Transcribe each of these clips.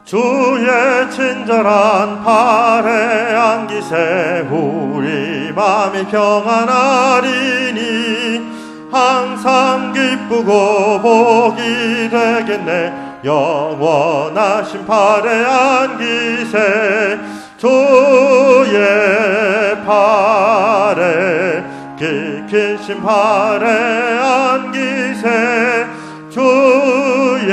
주의 친절한 팔에 안기세 우리 맘이 평안하리니 항상 기쁘고 복이 되겠네. 영원하신 팔에 안기세 주의 팔에 깊으신 팔에 안기세 주의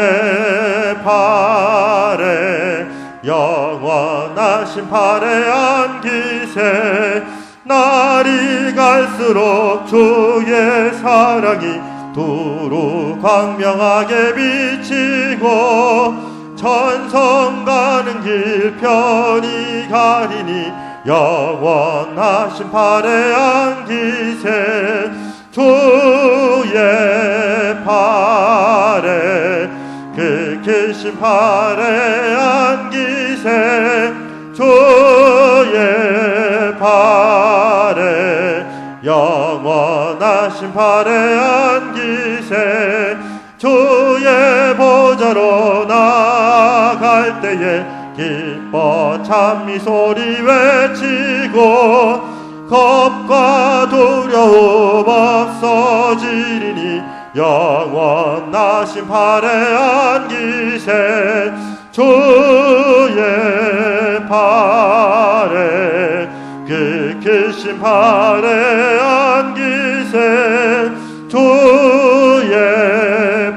팔에 영원하신 팔에 안기세. 날이 갈수록 주의 사랑이 두루 광명하게 비치고 천성 가는 길 편히 가리니 영원하신 팔에 안기세 주의 팔에 깊으신 팔에 안기세 주의 팔에 영원하신 팔에 안기세. 주의 보좌로 나아갈 때에 기뻐 찬미 소리 외치고 겁과 두려움 없어지리니 영원하신 팔에 안기세 주의 팔에 깊으신 팔에 안기세 주의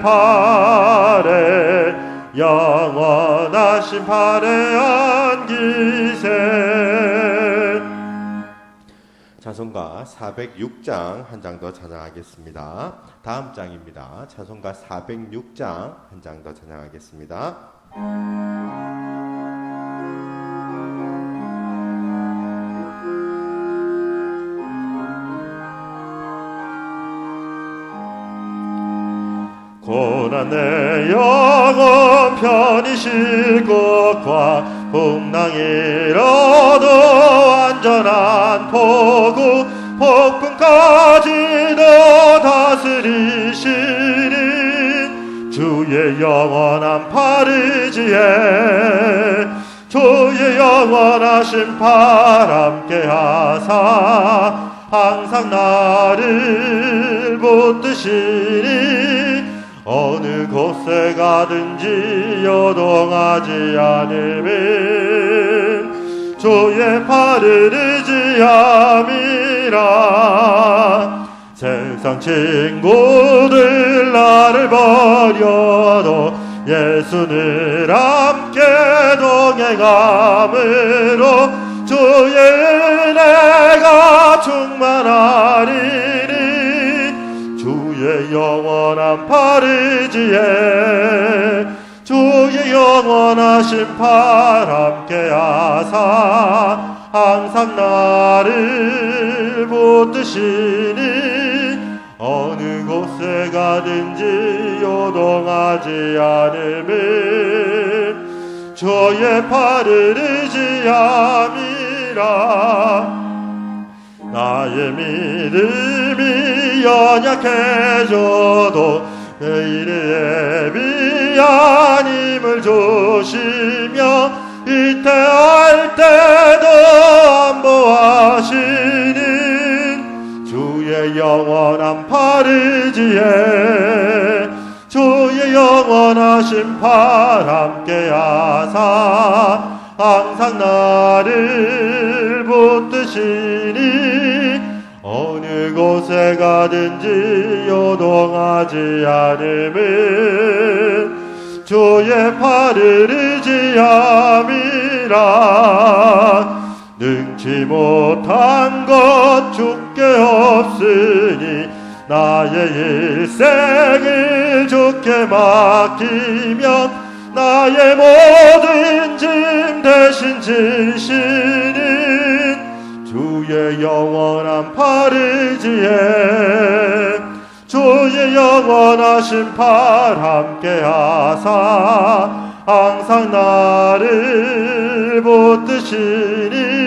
팔에 영원하신 팔에 안기세. 찬송가 406장 한 장 더 찬양하겠습니다. 다음 장입니다. 찬송가 406장 한 장 더 찬양하겠습니다. 고난 내 영혼 편히 쉴 곳과 풍랑이라도 안전한 포구 폭풍까지도 다스리시는 주의 영원한 팔 의지에 주의 영원하신 팔 함께 하사 항상 나를 붙드시니 어느 곳에 가든지 요동하지 않으면 주의 팔을 의지함이라. 세상 친구들 나를 버려도 예수는 함께 동행함으로 주의 은혜가 충만하리니 주의 영원한 팔 의지에 주의 영원하신 팔 함께 하사 항상 나를 붙드시니 어느 곳에 가든지 요동하지 않으면 주의 팔을 의지함이라. 나의 믿음이 연약해져도 내일의 미안 힘을 주시며 이태할 때도 안보하시는 주의 영원한 팔 의지에 주의 영원하신 팔 함께 하사 항상 나를 붙드시니 어느 곳에 가든지 요동하지 않으면 주의 팔을 의지함이라. 능치 못한 것 주께 없으니 나의 일생을 주께 맡기며 나의 모든 짐 대신 지시는 주의 영원한 팔 의지에 주의 영원하신 팔 함께 하사 항상 나를 붙드시니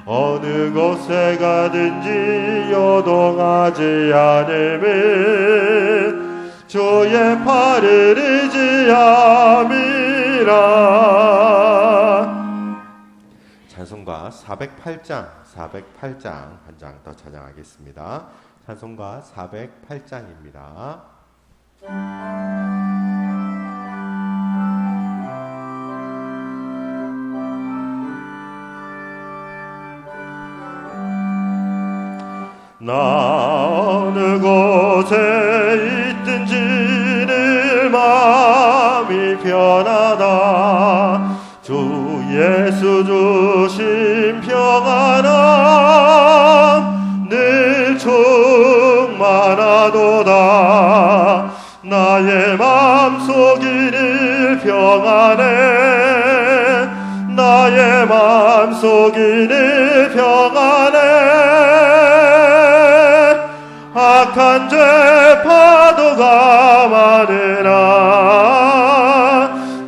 어느 곳에 가든지 요동하지 않으면 주의 팔을 의지함이라. 찬송가 408장 한 장 더 찬양하겠습니다. 찬송가 408장입니다. 나 어느 곳에 있든지 늘 마음이 편하다. 주 예수 주신 평안함 늘 충만하도다. 나의 마음속이 늘 평안해. 나의 마음속이 늘 평안해. 악한 죄 파도가 많으나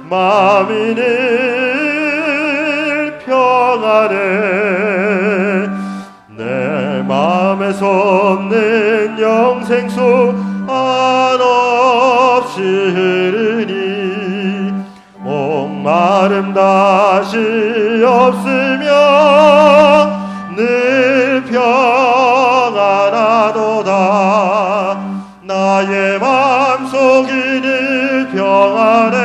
마음이 늘 평안해. 내 마음에 솟는 영생수 한없이 흐르니 목마름 다시 없으며 늘 평안하도다. 나의 마음속이 늘 평안해.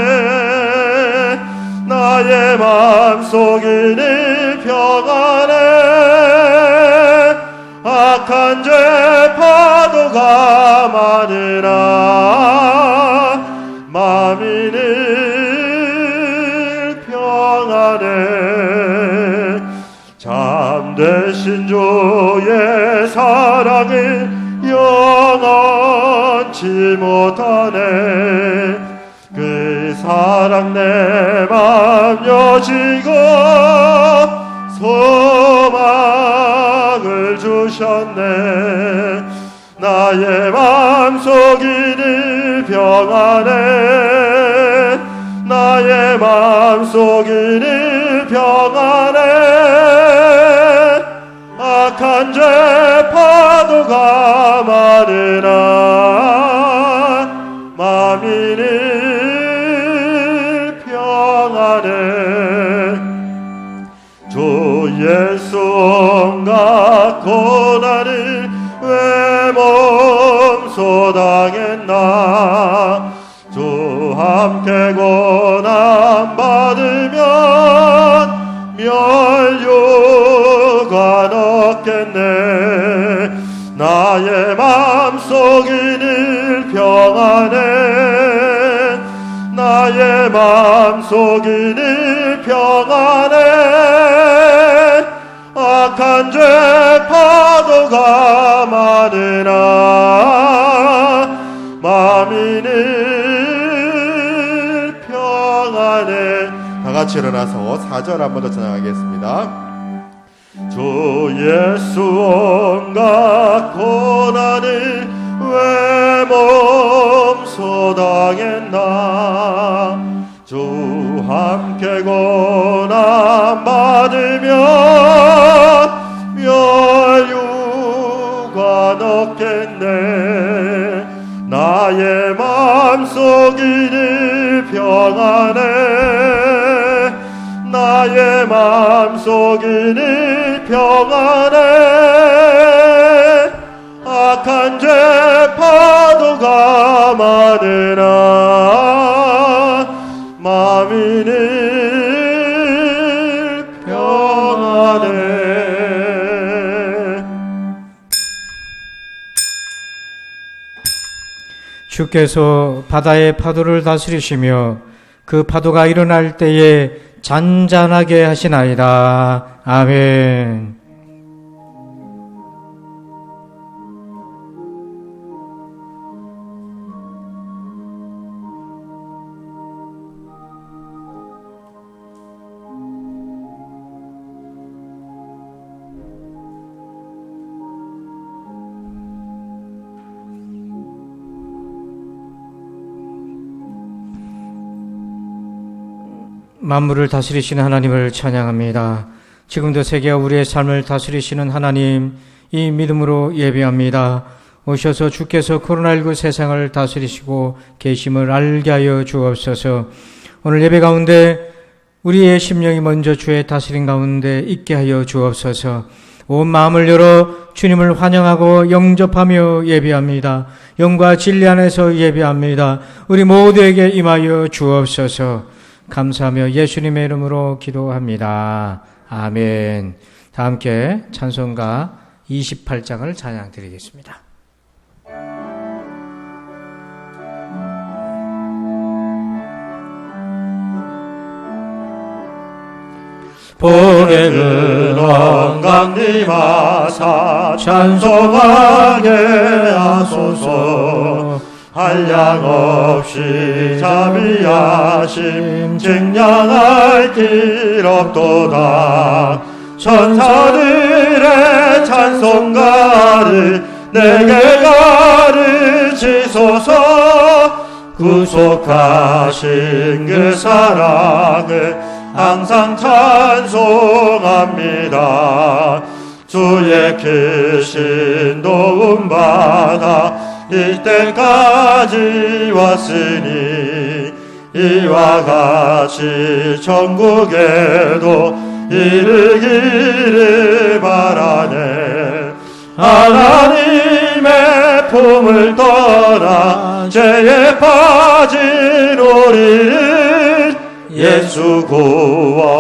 나의 마음속이 늘 평안해. 악한 죄 파도가 많으나 마음이 늘 평안해. 참되신 주의 사랑을 영원치 못하네. 그 사랑 내 맘 여시고 소망을 주셨네. 나의 맘속이 늘 평안해. 나의 맘속이 늘 평안해. 악한 죄 파도가 많으나 마음이 늘 평안해. 주 예수 온갖 고난을 왜 몸소 당했나. 주 함께 고난 받으면 멸류관 얻겠네. 나의 맘속이 늘 평안해. 나의 맘속이 늘 평안해. 악한 죄 파도가 많으나 마음이 늘 평안해. 다 같이 일어나서 4절 한 번 더 찬양하겠습니다. 주 예수 온갖 고난을 왜 몸소 당했나. 주 함께 고난 받으면 멸류관 얻겠네. 나의 맘속이 늘 평안해. 나의 맘속이 늘 평안해. 악한 죄 파도가 많으나 마음이 늘 평안해. 주께서 바다의 파도를 다스리시며 그 파도가 일어날 때에 잔잔하게 하시나이다. 아멘. 만물을 다스리시는 하나님을 찬양합니다. 지금도 세계와 우리의 삶을 다스리시는 하나님, 이 믿음으로 예배합니다. 오셔서 주께서 코로나19 세상을 다스리시고 계심을 알게 하여 주옵소서. 오늘 예배 가운데 우리의 심령이 먼저 주의 다스림 가운데 있게 하여 주옵소서. 온 마음을 열어 주님을 환영하고 영접하며 예배합니다. 영과 진리 안에서 예배합니다. 우리 모두에게 임하여 주옵소서. 감사하며 예수님의 이름으로 기도합니다. 아멘. 다 함께 찬송가 28장을 찬양 드리겠습니다. 복의 근원 강림하사 찬송하게 하소서. 한량없이 자비하심 증량할 길 없도다. 천사들의 찬송가를 내게 가르치소서. 구속하신 그 사랑을 항상 찬송합니다. 주의 크신 도움 받아 이때까지 왔으니 이와 같이 천국에도 이르기를 바라네. 하나님의 품을 떠나 죄에 빠진 우리를 예수 구원하시려고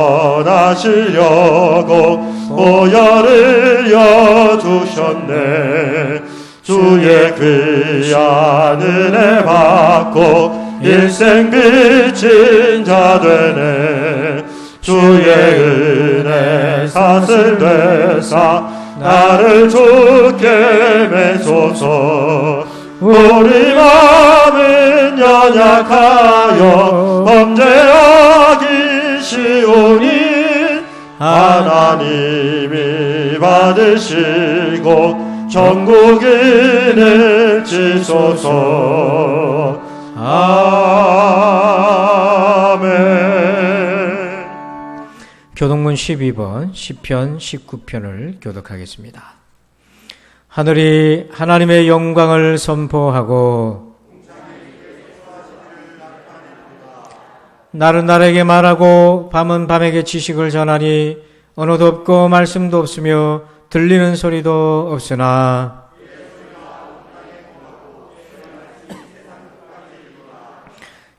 보혈을 여주셨네. 주의 귀한 은혜 받고 일생 빚진 자 되네. 주의 은혜 사슬 되사 나를 주께 매소서. 우리 마음은 연약하여 범죄하기 쉬우니 하나님이 받으시고 천국인을 지소서. 아멘. 교동문 12번 시편 19편을 교독하겠습니다. 하늘이 하나님의 영광을 선포하고 날은 날에게 말하고 밤은 밤에게 지식을 전하니 언어도 없고 말씀도 없으며 들리는 소리도 없으나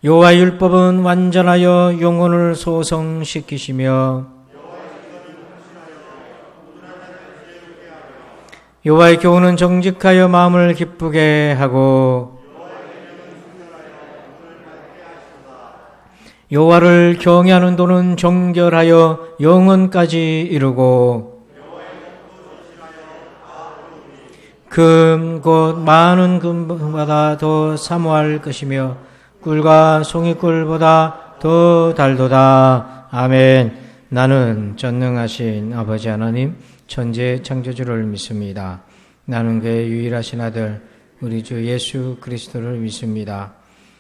여호와의 율법은 완전하여 영혼을 소성시키시며 여호와의 교훈은 정직하여 마음을 기쁘게 하고 여호와를 경외하는 도는 정결하여 영원까지 이르고 금 곧 많은 금보다 더 사모할 것이며 꿀과 송이꿀보다 더 달도다. 아멘. 나는 전능하신 아버지 하나님 천지의 창조주를 믿습니다. 나는 그의 유일하신 아들 우리 주 예수 그리스도를 믿습니다.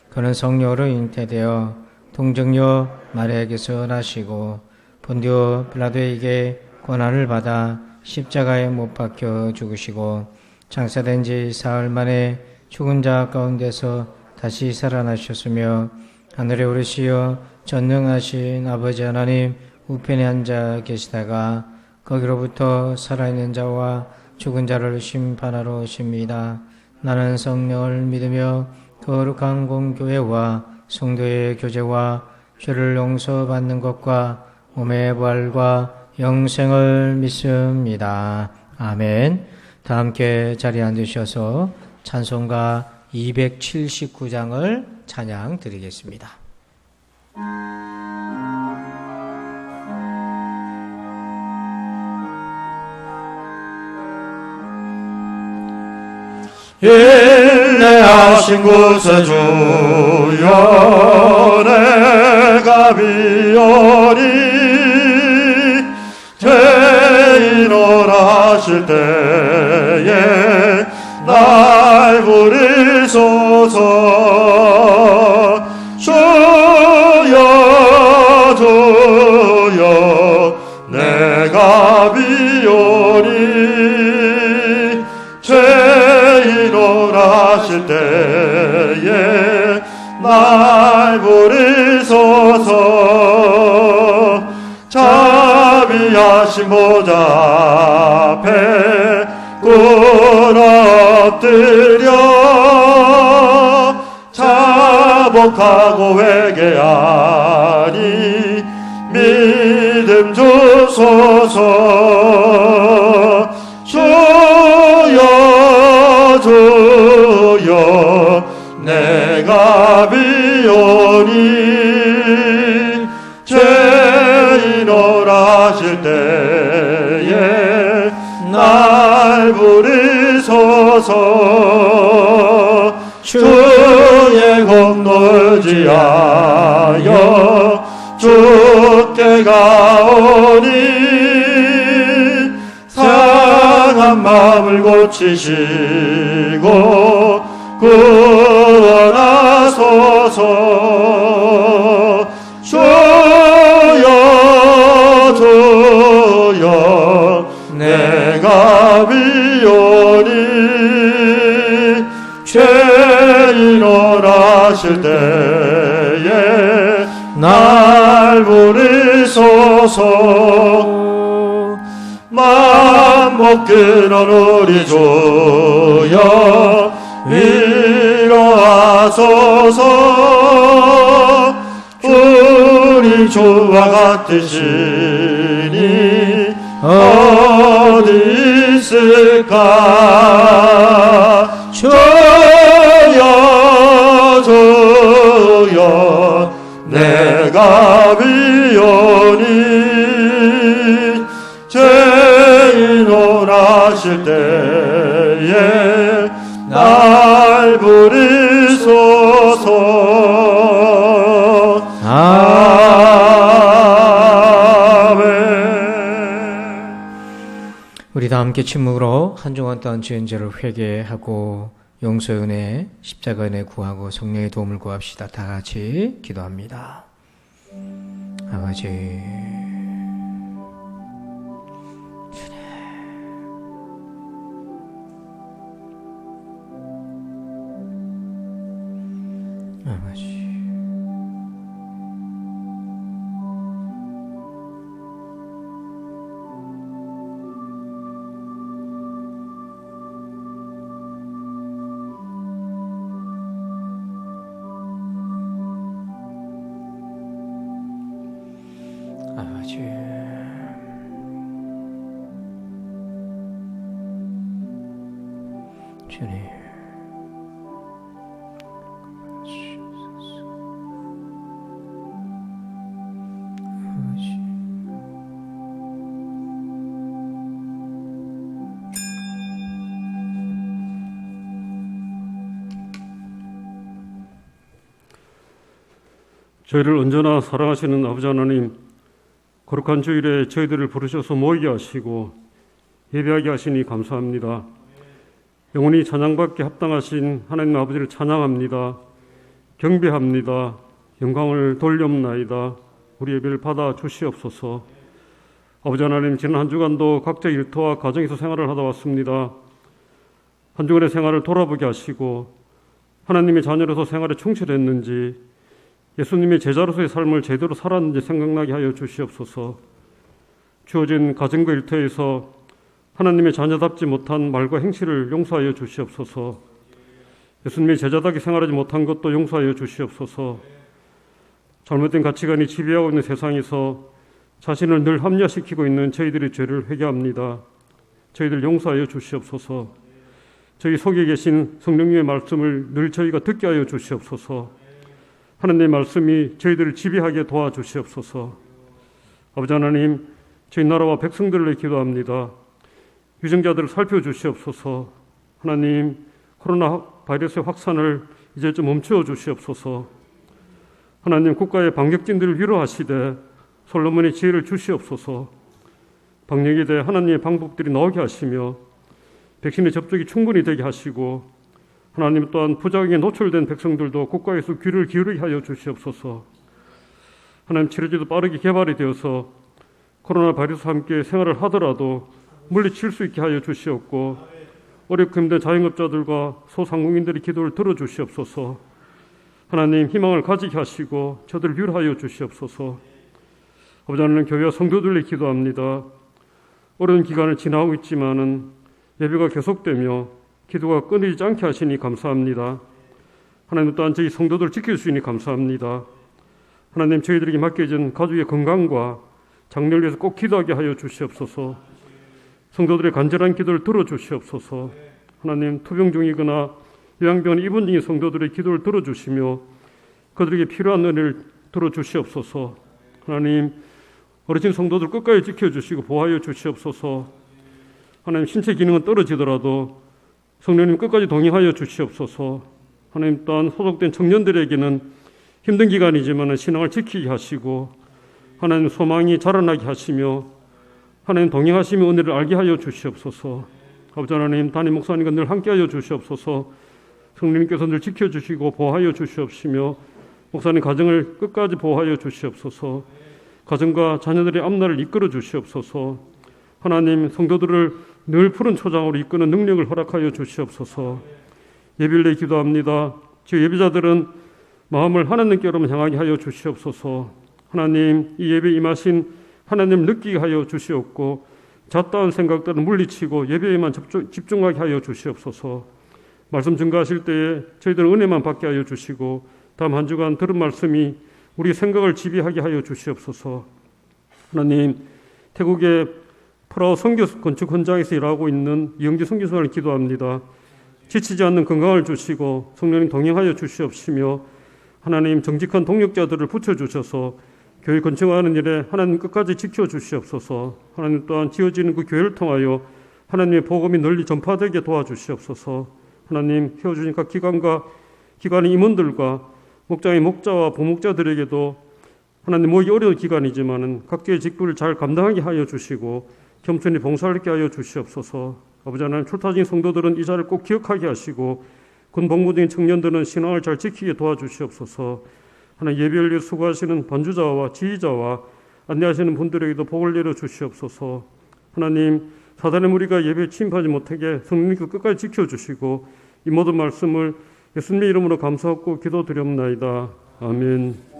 그는 성령으로 잉태되어 동정녀 마리아에게서 나시고 본디오 빌라도에게 고난을 받아 십자가에 못 박혀 죽으시고 장사된 지 사흘 만에 죽은 자 가운데서 다시 살아나셨으며 하늘에 오르시어 전능하신 아버지 하나님 우편에 앉아 계시다가 거기로부터 살아있는 자와 죽은 자를 심판하러 오십니다. 나는 성령을 믿으며 거룩한 공교회와 성도의 교제와 죄를 용서받는 것과 몸의 부활과 영생을 믿습니다. 아멘. 다 함께 자리에 앉으셔서 찬송가 279장을 찬양 드리겠습니다. 인내하신 구세주여 내가 비오니 죄인을 하실 때에 날 부르소서. 주여 주여 내가 비오니 죄인을 하실 때에 날 부르소서. 하신 보좌 앞에 꿇 엎드려 자복하고 회개하니 믿음 주소서. 주여 주여 내가 비오니 죄인오라 하실 때에 날 부르소서. 주의 공놀지 하여 주께 가오니 상한 마음을 고치시고 구원하소서. 주여 주여 내가 비오니 죄인오라 하실 때에 날 부르소서. 만못 끊어 우리 주여 위로하소서. 우리 주와 같으시니 어디 있을까. 주여 주여 내가 비오니 죄인오라 하실 때에 날 부르소서. 아멘. 우리 다 함께 침묵으로 한 주간 동안 지은 죄를 회개하고 용서의 은혜, 십자가 은혜 구하고 성령의 도움을 구합시다. 다 같이 기도합니다. 아버지, 아버지, 아버지, 주님, 저희를 언제나 사랑하시는 아버지 하나님, 거룩한 주일에 저희들을 부르셔서 모이게 하시고 예배하게 하시니 감사합니다. 영원히 찬양받기 합당하신 하나님 아버지를 찬양합니다. 경배합니다. 영광을 돌려옵나이다. 우리 예배를 받아 주시옵소서. 아버지 하나님, 지난 한 주간도 각자 일터와 가정에서 생활을 하다 왔습니다. 한 주간의 생활을 돌아보게 하시고 하나님의 자녀로서 생활에 충실했는지, 예수님의 제자로서의 삶을 제대로 살았는지 생각나게 하여 주시옵소서. 주어진 가정과 일터에서 하나님의 자녀답지 못한 말과 행실을 용서하여 주시옵소서. 예수님의 제자답게 생활하지 못한 것도 용서하여 주시옵소서. 잘못된 가치관이 지배하고 있는 세상에서 자신을 늘 합리화시키고 있는 저희들의 죄를 회개합니다. 저희들 용서하여 주시옵소서. 저희 속에 계신 성령님의 말씀을 늘 저희가 듣게 하여 주시옵소서. 하나님의 말씀이 저희들을 지배하게 도와주시옵소서. 아버지 하나님, 저희 나라와 백성들을 위해 기도합니다. 유증자들을 살펴주시옵소서. 하나님, 코로나 바이러스의 확산을 이제 좀 멈추어 주시옵소서. 하나님, 국가의 방역진들을 위로하시되 솔로몬의 지혜를 주시옵소서. 방역에 대해 하나님의 방법들이 나오게 하시며 백신의 접종이 충분히 되게 하시고, 하나님 또한 부작용에 노출된 백성들도 국가에서 귀를 기울이게 하여 주시옵소서. 하나님, 치료제도 빠르게 개발이 되어서 코로나 바이러스와 함께 생활을 하더라도 물리칠 수 있게 하여 주시옵고, 어렵고 힘든 자영업자들과 소상공인들의 기도를 들어주시옵소서. 하나님, 희망을 가지게 하시고 저들을 위로하여 주시옵소서. 아버지 하나님, 교회와 성도들을 기도합니다. 어려운 기간을 지나고 있지만은 예배가 계속되며 기도가 끊이지 않게 하시니 감사합니다. 하나님 또한 저희 성도들 지킬 수 있니 감사합니다. 하나님 저희들에게 맡겨진 가족의 건강과 장래를 위해서 꼭 기도하게 하여 주시옵소서. 성도들의 간절한 기도를 들어주시옵소서. 하나님 투병 중이거나 요양병원 입원 중인 성도들의 기도를 들어주시며 그들에게 필요한 은혜를 들어주시옵소서. 하나님 어르신 성도들 끝까지 지켜주시고 보호하여 주시옵소서. 하나님 신체 기능은 떨어지더라도 성령님 끝까지 동행하여 주시옵소서. 하나님 또한 소속된 청년들에게는 힘든 기간이지만 신앙을 지키게 하시고 하나님 소망이 자라나게 하시며 하나님 동행하시며 은혜를 알게 하여 주시옵소서. 아버지 하나님 담임 목사님과 늘 함께하여 주시옵소서. 성령님께서 늘 지켜주시고 보호하여 주시옵시며 목사님 가정을 끝까지 보호하여 주시옵소서. 가정과 자녀들의 앞날을 이끌어 주시옵소서. 하나님 성도들을 늘 푸른 초장으로 이끄는 능력을 허락하여 주시옵소서. 예배를 내 기도합니다. 주 예배자들은 마음을 하나님께로만 향하게 하여 주시옵소서. 하나님 이 예배에 임하신 하나님을 느끼게 하여 주시옵고 잣다운 생각들을 물리치고 예배에만 집중하게 하여 주시옵소서. 말씀 증거하실 때에 저희들은 은혜만 받게 하여 주시고 다음 한 주간 들은 말씀이 우리 생각을 지배하게 하여 주시옵소서. 하나님 태국의 프라우 선교 건축 현장에서 일하고 있는 이영지 선교사를 기도합니다. 지치지 않는 건강을 주시고 성령님 동행하여 주시옵시며 하나님 정직한 동력자들을 붙여주셔서 교회 건축하는 일에 하나님 끝까지 지켜주시옵소서. 하나님 또한 지어지는 그 교회를 통하여 하나님의 복음이 널리 전파되게 도와주시옵소서. 하나님 세워주신 각 기관의 임원들과 목장의 목자와 부목자들에게도 하나님 모이기 어려운 기간이지만 각계의 직분을 잘 감당하게 하여 주시고 겸손히 봉사를 하게 하여 주시옵소서. 아버지 하나님 출타 중인 성도들은 이 자리를 꼭 기억하게 하시고 군 복무 중인 청년들은 신앙을 잘 지키게 도와주시옵소서. 하나님 예배를 위해 수고하시는 반주자와 지휘자와 안내하시는 분들에게도 복을 내려 주시옵소서. 하나님 사단의 무리가 예배에 침입하지 못하게 성령님께서 끝까지 지켜주시고 이 모든 말씀을 예수님의 이름으로 감사하고 기도드렸나이다. 아멘.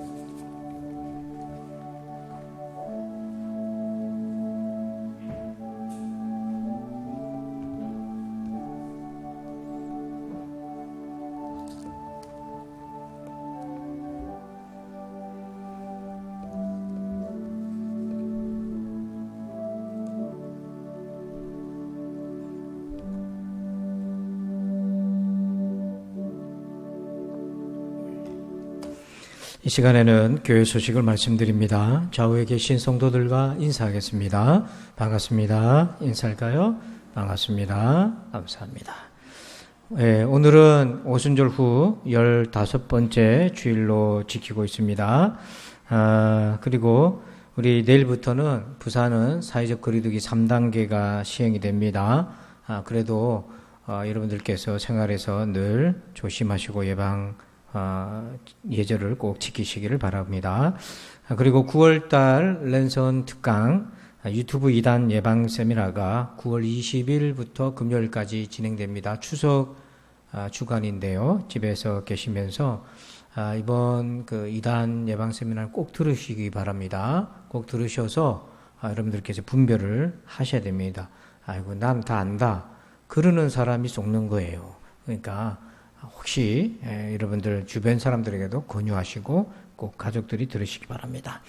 이 시간에는 교회 소식을 말씀드립니다. 좌우에 계신 성도들과 인사하겠습니다. 반갑습니다. 인사할까요? 반갑습니다. 감사합니다. 오늘은 오순절 후 15번째 주일로 지키고 있습니다. 그리고 우리 내일부터는 부산은 사회적 거리두기 3단계가 시행이 됩니다. 그래도 여러분들께서 생활에서 늘 조심하시고 예절을 꼭 지키시기를 바랍니다. 그리고 9월달 랜선 특강 유튜브 2단 예방 세미나가 9월 20일부터 금요일까지 진행됩니다. 추석 주간인데요. 집에서 계시면서 이번 그 2단 예방 세미나를 꼭 들으시기 바랍니다. 꼭 들으셔서 여러분들께서 분별을 하셔야 됩니다. 아이고 난 다 안다. 그러는 사람이 속는 거예요. 그러니까 혹시 여러분들 주변 사람들에게도 권유하시고 꼭 가족들이 들으시기 바랍니다.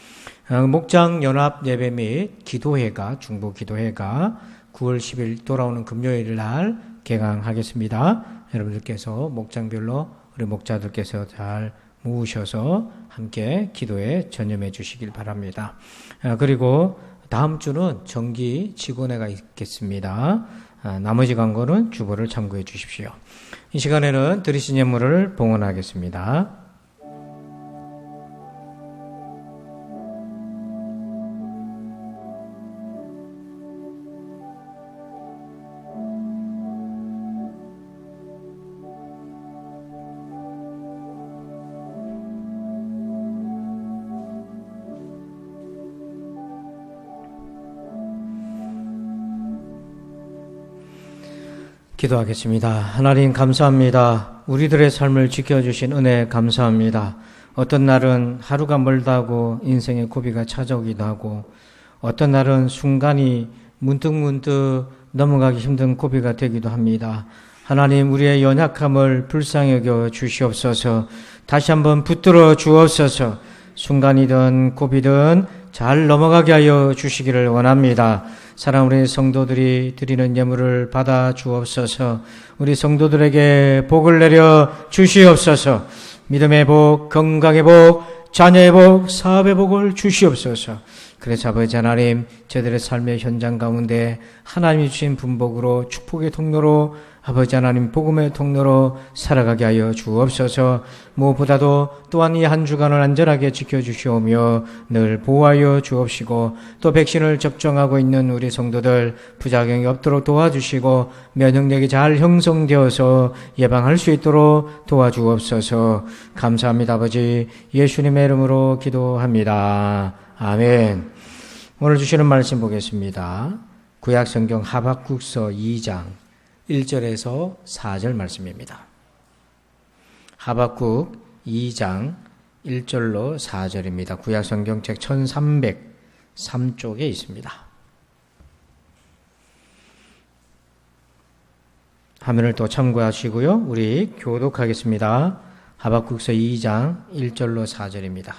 목장 연합 예배 및 기도회가 중보 기도회가 9월 10일 돌아오는 금요일 날 개강하겠습니다. 여러분들께서 목장별로 우리 목자들께서 잘 모으셔서 함께 기도에 전념해 주시길 바랍니다. 그리고 다음 주는 정기 직원회가 있겠습니다. 나머지 광고는 주보를 참고해 주십시오. 이 시간에는 드리신 예물을 봉헌하겠습니다. 기도하겠습니다. 하나님 감사합니다. 우리들의 삶을 지켜주신 은혜 감사합니다. 어떤 날은 하루가 멀다 하고 인생의 고비가 찾아오기도 하고 어떤 날은 순간이 문득문득 넘어가기 힘든 고비가 되기도 합니다. 하나님, 우리의 연약함을 불쌍히 여겨 주시옵소서. 다시 한번 붙들어 주옵소서. 순간이든 고비든 잘 넘어가게 하여 주시기를 원합니다. 사랑 우리 성도들이 드리는 예물을 받아 주옵소서. 우리 성도들에게 복을 내려 주시옵소서. 믿음의 복, 건강의 복, 자녀의 복, 사업의 복을 주시옵소서. 그래서 아버지 하나님, 저들의 삶의 현장 가운데 하나님이 주신 분복으로 축복의 통로로, 아버지 하나님 복음의 통로로 살아가게 하여 주옵소서. 무엇보다도 또한 이 한 주간을 안전하게 지켜주시오며 늘 보호하여 주옵시고, 또 백신을 접종하고 있는 우리 성도들 부작용이 없도록 도와주시고 면역력이 잘 형성되어서 예방할 수 있도록 도와주옵소서. 감사합니다. 아버지, 예수님의 이름으로 기도합니다. 아멘. 오늘 주시는 말씀 보겠습니다. 구약성경 하박국서 2장 1절에서 4절 말씀입니다. 하박국 2장 1절로 4절입니다. 구약성경 책 1303쪽에 있습니다. 화면을 또 참고하시고요. 우리 교독하겠습니다. 하박국서 2장 1절로 4절입니다.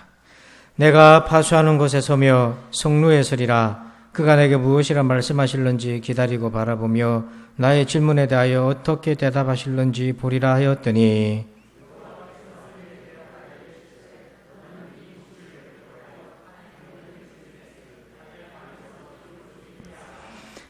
내가 파수하는 곳에 서며 성루에 서리라. 그가 내게 무엇이라 말씀하실런지 기다리고 바라보며 나의 질문에 대하여 어떻게 대답하실런지 보리라 하였더니,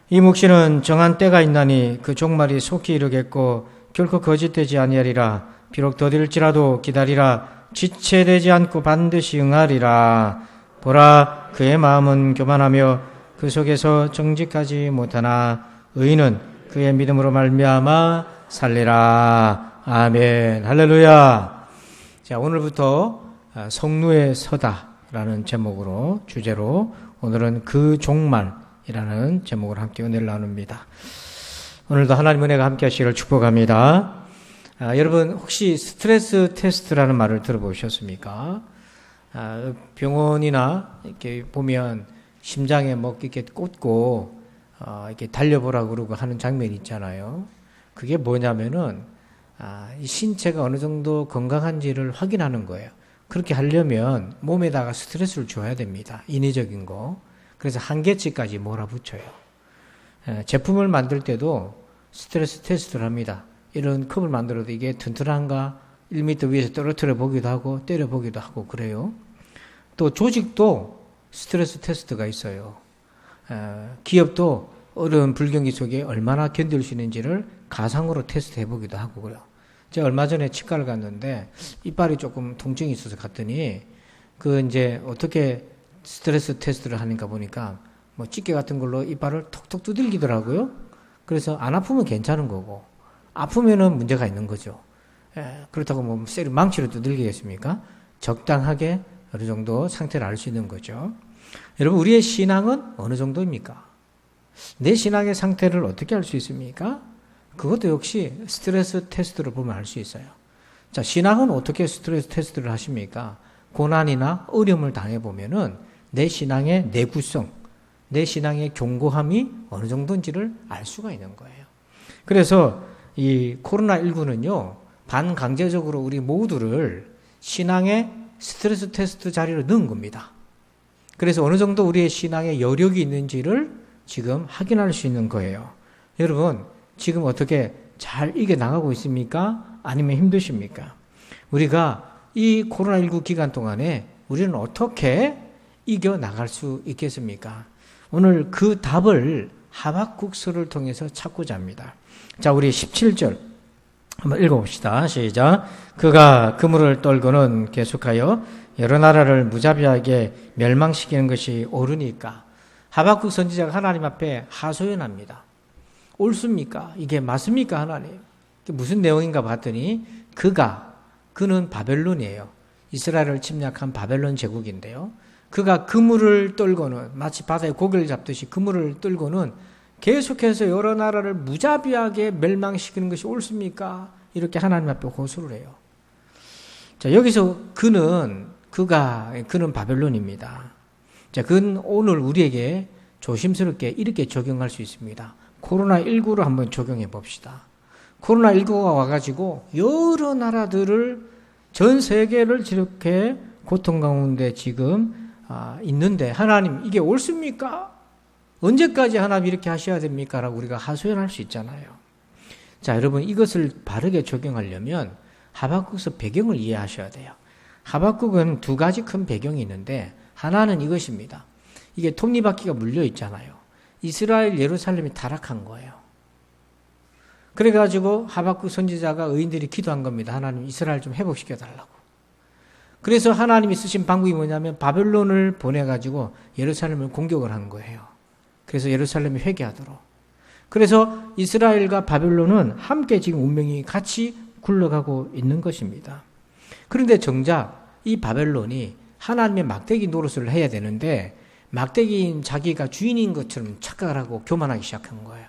이 묵시는 정한 때가 있나니 그 종말이 속히 이르겠고 결코 거짓되지 아니하리라. 비록 더딜지라도 기다리라. 지체되지 않고 반드시 응하리라. 보라, 그의 마음은 교만하며 그 속에서 정직하지 못하나 의인은 그의 믿음으로 말미암아 살리라. 아멘. 할렐루야. 자, 오늘부터 성루에 서다라는 제목으로, 주제로 오늘은 그 종말이라는 제목으로 함께 은혜를 나눕니다. 오늘도 하나님 은혜가 함께 하시기를 축복합니다. 여러분, 혹시 스트레스 테스트라는 말을 들어보셨습니까? 병원이나 이렇게 보면 심장에 뭐 이렇게 꽂고 이렇게 달려보라고 그러고 하는 장면이 있잖아요. 그게 뭐냐면은 이 신체가 어느 정도 건강한지를 확인하는 거예요. 그렇게 하려면 몸에다가 스트레스를 줘야 됩니다. 인위적인 거. 그래서 한계치까지 몰아붙여요. 제품을 만들 때도 스트레스 테스트를 합니다. 이런 컵을 만들어도 이게 튼튼한가 1m 위에서 떨어뜨려 보기도 하고 때려 보기도 하고 그래요. 또 조직도 스트레스 테스트가 있어요. 기업도 어려운 불경기 속에 얼마나 견딜 수 있는지를 가상으로 테스트해 보기도 하고 그래요. 제가 얼마 전에 치과를 갔는데 이빨이 조금 통증이 있어서 갔더니 그 이제 어떻게 스트레스 테스트를 하는가 보니까 뭐 집게 같은 걸로 이빨을 톡톡 두들기더라고요. 그래서 안 아프면 괜찮은 거고 아프면은 문제가 있는 거죠. 그렇다고 뭐 망치로 두들기겠습니까? 적당하게 어느 정도 상태를 알 수 있는 거죠. 여러분, 우리의 신앙은 어느 정도입니까? 내 신앙의 상태를 어떻게 알 수 있습니까? 그것도 역시 스트레스 테스트를 보면 알 수 있어요. 자, 신앙은 어떻게 스트레스 테스트를 하십니까? 고난이나 어려움을 당해보면은 내 신앙의 내구성, 내 신앙의 견고함이 어느 정도인지를 알 수가 있는 거예요. 그래서 이 코로나19는요, 반강제적으로 우리 모두를 신앙의 스트레스 테스트 자리로 넣은 겁니다. 그래서 어느 정도 우리의 신앙의 여력이 있는지를 지금 확인할 수 있는 거예요. 여러분, 지금 어떻게 잘 이겨나가고 있습니까? 아니면 힘드십니까? 우리가 이 코로나19 기간 동안에 우리는 어떻게 이겨나갈 수 있겠습니까? 오늘 그 답을 하박국서를 통해서 찾고자 합니다. 자, 우리 17절 한번 읽어봅시다. 시작. 그가 그물을 떨고는 계속하여 여러 나라를 무자비하게 멸망시키는 것이 옳으니까. 하박국 선지자가 하나님 앞에 하소연합니다. 옳습니까? 이게 맞습니까, 하나님? 무슨 내용인가 봤더니 그는 바벨론이에요. 이스라엘을 침략한 바벨론 제국인데요. 그가 그물을 떨고는 마치 바다에 고기를 잡듯이 그물을 떨고는 계속해서 여러 나라를 무자비하게 멸망시키는 것이 옳습니까? 이렇게 하나님 앞에 호소를 해요. 자, 여기서 그는 바벨론입니다. 자, 그는 오늘 우리에게 조심스럽게 이렇게 적용할 수 있습니다. 코로나19로 한번 적용해 봅시다. 코로나19가 와가지고 여러 나라들을 전 세계를 이렇게 고통 가운데 지금 있는데 하나님 이게 옳습니까? 언제까지 하나님 이렇게 하셔야 됩니까? 라고 우리가 하소연할 수 있잖아요. 자, 여러분 이것을 바르게 적용하려면 하박국서 배경을 이해하셔야 돼요. 하박국은 두 가지 큰 배경이 있는데 하나는 이것입니다. 이게 톱니바퀴가 물려 있잖아요. 이스라엘 예루살렘이 타락한 거예요. 그래가지고 하박국 선지자가 의인들이 기도한 겁니다. 하나님 이스라엘 좀 회복시켜 달라고. 그래서 하나님이 쓰신 방법이 뭐냐면 바벨론을 보내가지고 예루살렘을 공격을 한 거예요. 그래서 예루살렘이 회개하도록. 그래서 이스라엘과 바벨론은 함께 지금 운명이 같이 굴러가고 있는 것입니다. 그런데 정작 이 바벨론이 하나님의 막대기 노릇을 해야 되는데 막대기인 자기가 주인인 것처럼 착각을 하고 교만하기 시작한 거예요.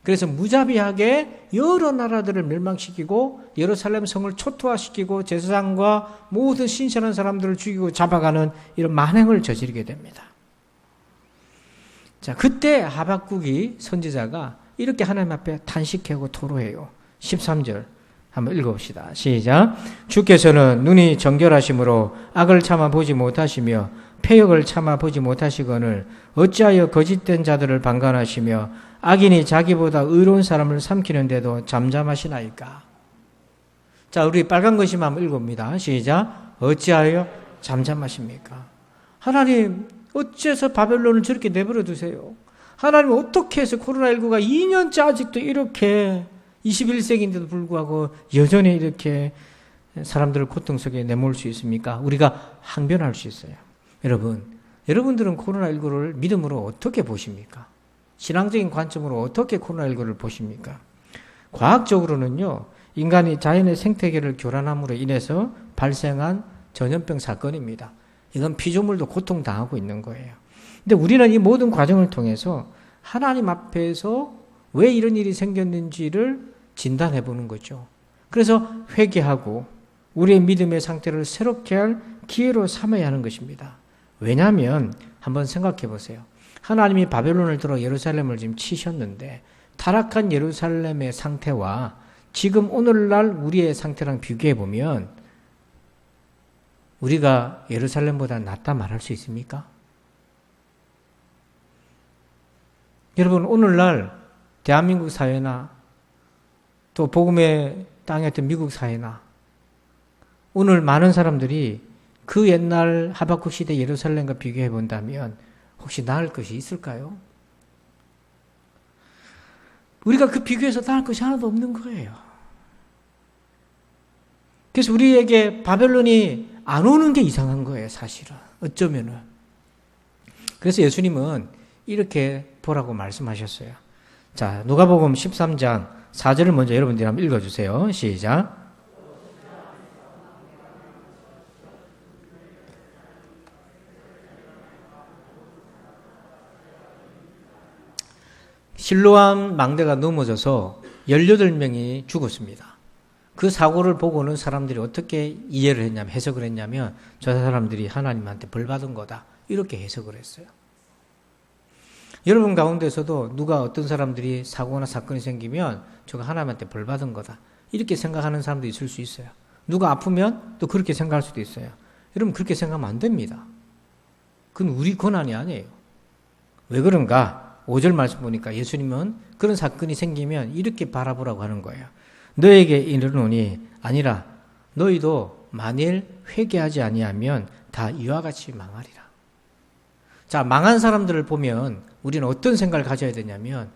그래서 무자비하게 여러 나라들을 멸망시키고 예루살렘 성을 초토화시키고 제사장과 모든 신실한 사람들을 죽이고 잡아가는 이런 만행을 저지르게 됩니다. 자, 그때 하박국이 선지자가 이렇게 하나님 앞에 탄식하고 토로해요. 13절 한번 읽어봅시다. 시작. 주께서는 눈이 정결하심으로 악을 참아 보지 못하시며 패역을 참아 보지 못하시거늘 어찌하여 거짓된 자들을 방관하시며 악인이 자기보다 의로운 사람을 삼키는데도 잠잠하시나이까. 자, 우리 빨간 글씨만 한번 읽어봅니다. 시작. 어찌하여 잠잠하십니까? 하나님 어째서 바벨론을 저렇게 내버려 두세요? 하나님 어떻게 해서 코로나19가 2년째 아직도 이렇게 21세기인데도 불구하고 여전히 이렇게 사람들을 고통 속에 내몰 수 있습니까? 우리가 항변할 수 있어요. 여러분들은 코로나19를 믿음으로 어떻게 보십니까? 신앙적인 관점으로 어떻게 코로나19를 보십니까? 과학적으로는요, 인간이 자연의 생태계를 교란함으로 인해서 발생한 전염병 사건입니다. 이건 피조물도 고통당하고 있는 거예요. 근데 우리는 이 모든 과정을 통해서 하나님 앞에서 왜 이런 일이 생겼는지를 진단해 보는 거죠. 그래서 회개하고 우리의 믿음의 상태를 새롭게 할 기회로 삼아야 하는 것입니다. 왜냐하면 한번 생각해 보세요. 하나님이 바벨론을 들어 예루살렘을 지금 치셨는데 타락한 예루살렘의 상태와 지금 오늘날 우리의 상태랑 비교해 보면 우리가 예루살렘보다 낫다 말할 수 있습니까? 여러분 오늘날 대한민국 사회나 또 복음의 땅이었던 미국 사회나 오늘 많은 사람들이 그 옛날 하박국 시대 예루살렘과 비교해 본다면 혹시 나을 것이 있을까요? 우리가 그 비교해서 나을 것이 하나도 없는 거예요. 그래서 우리에게 바벨론이 안 오는 게 이상한 거예요, 사실은. 어쩌면은. 그래서 예수님은 이렇게 보라고 말씀하셨어요. 자, 누가복음 13장 4절을 먼저 여러분들이 한번 읽어주세요. 시작. 실로암 망대가 넘어져서 18명이 죽었습니다. 그 사고를 보고는 사람들이 어떻게 이해를 했냐면, 해석을 했냐면, 저 사람들이 하나님한테 벌 받은 거다. 이렇게 해석을 했어요. 여러분 가운데서도 누가 어떤 사람들이 사고나 사건이 생기면 저거 하나님한테 벌 받은 거다. 이렇게 생각하는 사람도 있을 수 있어요. 누가 아프면 또 그렇게 생각할 수도 있어요. 여러분 그렇게 생각하면 안 됩니다. 그건 우리 권한이 아니에요. 왜 그런가? 5절 말씀 보니까 예수님은 그런 사건이 생기면 이렇게 바라보라고 하는 거예요. 너에게 이르노니 아니라 너희도 만일 회개하지 아니하면 다 이와 같이 망하리라. 자, 망한 사람들을 보면 우리는 어떤 생각을 가져야 되냐면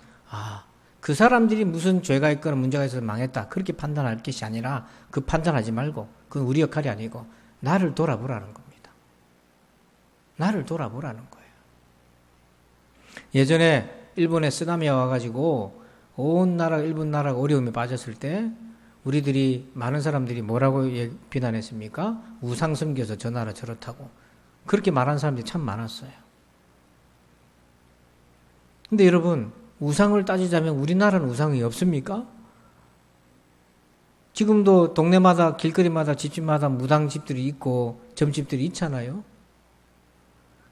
그 사람들이 무슨 죄가 있거나 문제가 있어서 망했다. 그렇게 판단할 것이 아니라 그 판단하지 말고 그건 우리 역할이 아니고 나를 돌아보라는 겁니다. 나를 돌아보라는 거예요. 예전에 일본에 쓰나미가 와가지고 온 나라, 일본 나라가 어려움에 빠졌을 때 우리들이 많은 사람들이 뭐라고 비난했습니까? 우상 섬겨서 저 나라 저렇다고. 그렇게 말하는 사람들이 참 많았어요. 근데 여러분 우상을 따지자면 우리나라는 우상이 없습니까? 지금도 동네마다 길거리마다 집집마다 무당집들이 있고 점집들이 있잖아요.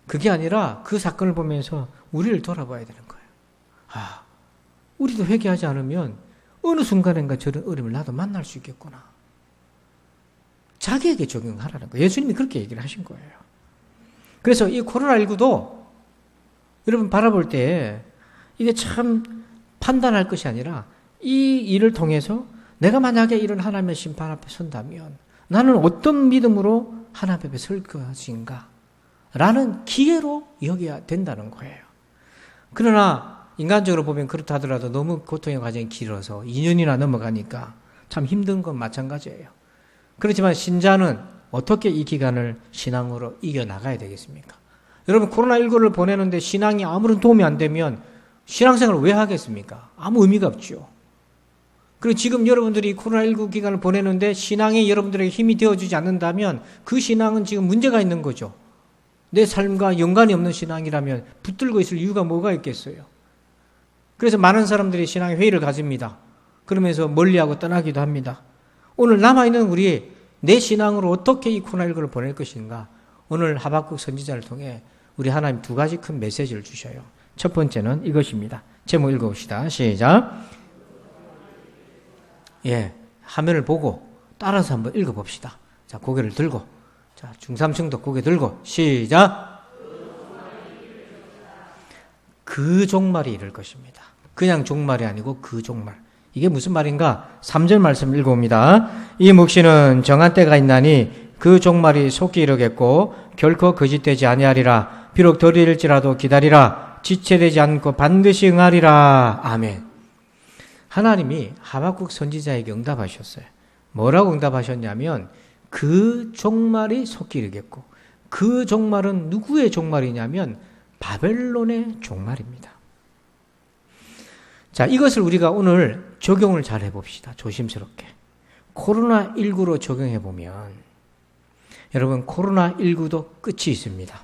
그게 아니라 그 사건을 보면서 우리를 돌아봐야 되는 거예요. 아, 우리도 회개하지 않으면 어느 순간인가 저런 어려움을 나도 만날 수 있겠구나. 자기에게 적용하라는 거예요. 예수님이 그렇게 얘기를 하신 거예요. 그래서 이 코로나19도 여러분 바라볼 때 이게 참 판단할 것이 아니라 이 일을 통해서 내가 만약에 이런 하나님의 심판 앞에 선다면 나는 어떤 믿음으로 하나님 앞에 설 것인가 라는 기회로 여겨야 된다는 거예요. 그러나 인간적으로 보면 그렇다 하더라도 너무 고통의 과정이 길어서 2년이나 넘어가니까 참 힘든 건 마찬가지예요. 그렇지만 신자는 어떻게 이 기간을 신앙으로 이겨나가야 되겠습니까? 여러분 코로나19를 보내는데 신앙이 아무런 도움이 안 되면 신앙생활을 왜 하겠습니까? 아무 의미가 없죠. 그리고 지금 여러분들이 코로나19 기간을 보내는데 신앙이 여러분들에게 힘이 되어주지 않는다면 그 신앙은 지금 문제가 있는 거죠. 내 삶과 연관이 없는 신앙이라면 붙들고 있을 이유가 뭐가 있겠어요? 그래서 많은 사람들이 신앙의 회의를 가집니다. 그러면서 멀리하고 떠나기도 합니다. 오늘 남아있는 우리 내 신앙으로 어떻게 이 코로나19를 보낼 것인가? 오늘 하박국 선지자를 통해 우리 하나님 두 가지 큰 메시지를 주셔요. 첫 번째는 이것입니다. 제목 읽어봅시다. 시작. 예, 화면을 보고 따라서 한번 읽어봅시다. 자, 고개를 들고, 자, 중삼층도 고개 들고, 시작. 그 종말이 이를 것입니다. 그냥 종말이 아니고 그 종말. 이게 무슨 말인가? 3절 말씀 읽어봅니다. 이 묵시는 정한 때가 있나니 그 종말이 속히 이르겠고 결코 거짓되지 아니하리라. 비록 더딜지라도 기다리라. 지체되지 않고 반드시 응하리라. 아멘. 하나님이 하박국 선지자에게 응답하셨어요. 뭐라고 응답하셨냐면 그 종말이 속히 이르겠고 그 종말은 누구의 종말이냐면 바벨론의 종말입니다. 자, 이것을 우리가 오늘 적용을 잘 해봅시다. 조심스럽게. 코로나19로 적용해보면 여러분 코로나19도 끝이 있습니다.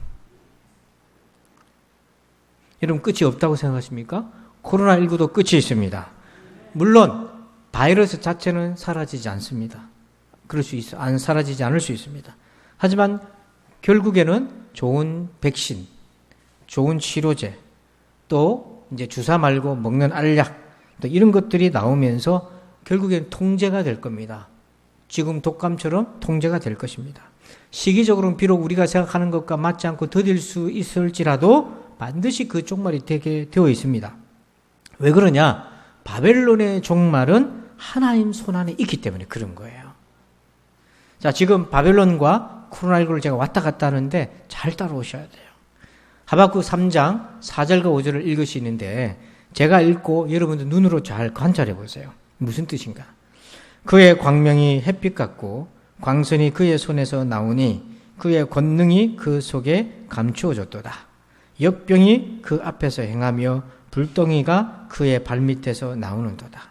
여러분 끝이 없다고 생각하십니까? 코로나19도 끝이 있습니다. 물론 바이러스 자체는 사라지지 않습니다. 사라지지 않을 수 있습니다. 하지만 결국에는 좋은 백신, 좋은 치료제, 또 이제 주사 말고 먹는 알약, 또 이런 것들이 나오면서 결국엔 통제가 될 겁니다. 지금 독감처럼 통제가 될 것입니다. 시기적으로는 비록 우리가 생각하는 것과 맞지 않고 더딜 수 있을지라도 반드시 그 종말이 되게 되어 있습니다. 왜 그러냐? 바벨론의 종말은 하나님 손안에 있기 때문에 그런 거예요. 자, 지금 바벨론과 코로나19를 제가 왔다 갔다 하는데 잘 따라오셔야 돼요. 하박국 3장 4절과 5절을 읽으시는데 제가 읽고 여러분들 눈으로 잘 관찰해 보세요. 무슨 뜻인가? 그의 광명이 햇빛 같고 광선이 그의 손에서 나오니 그의 권능이 그 속에 감추어졌도다. 역병이 그 앞에서 행하며 불덩이가 그의 발밑에서 나오는도다.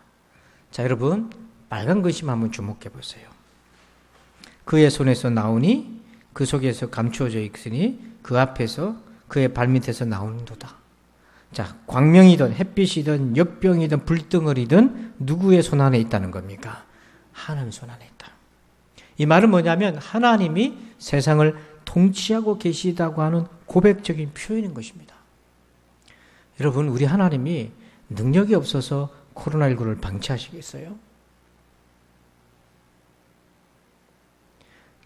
자, 여러분 빨간 글씨 한번 주목해 보세요. 그의 손에서 나오니 그 속에서 감추어져 있으니 그 앞에서 그의 발밑에서 나오는도다. 자, 광명이든 햇빛이든 역병이든 불덩어리든 누구의 손 안에 있다는 겁니까? 하나님 손 안에 있다. 이 말은 뭐냐면 하나님이 세상을 통치하고 계시다고 하는 고백적인 표현인 것입니다. 여러분, 우리 하나님이 능력이 없어서 코로나19를 방치하시겠어요?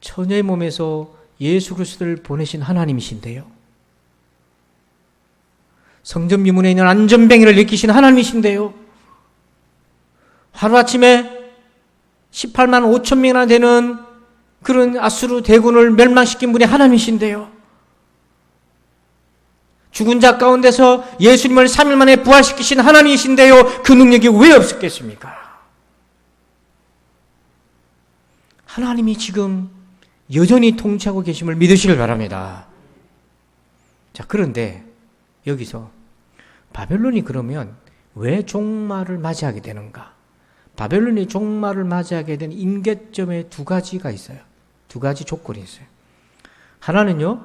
처녀의 몸에서 예수 그리스도를 보내신 하나님이신데요. 성전 미문에 있는 안전뱅이를 느끼신 하나님이신데요. 하루아침에 18만 5천 명이나 되는 그런 아수르 대군을 멸망시킨 분이 하나님이신데요. 죽은 자 가운데서 예수님을 3일 만에 부활시키신 하나님이신데요. 그 능력이 왜 없었겠습니까? 하나님이 지금 여전히 통치하고 계심을 믿으시길 바랍니다. 자, 그런데 여기서 바벨론이 그러면 왜 종말을 맞이하게 되는가? 바벨론이 종말을 맞이하게 된 임계점에 두 가지가 있어요. 두 가지 조건이 있어요. 하나는요,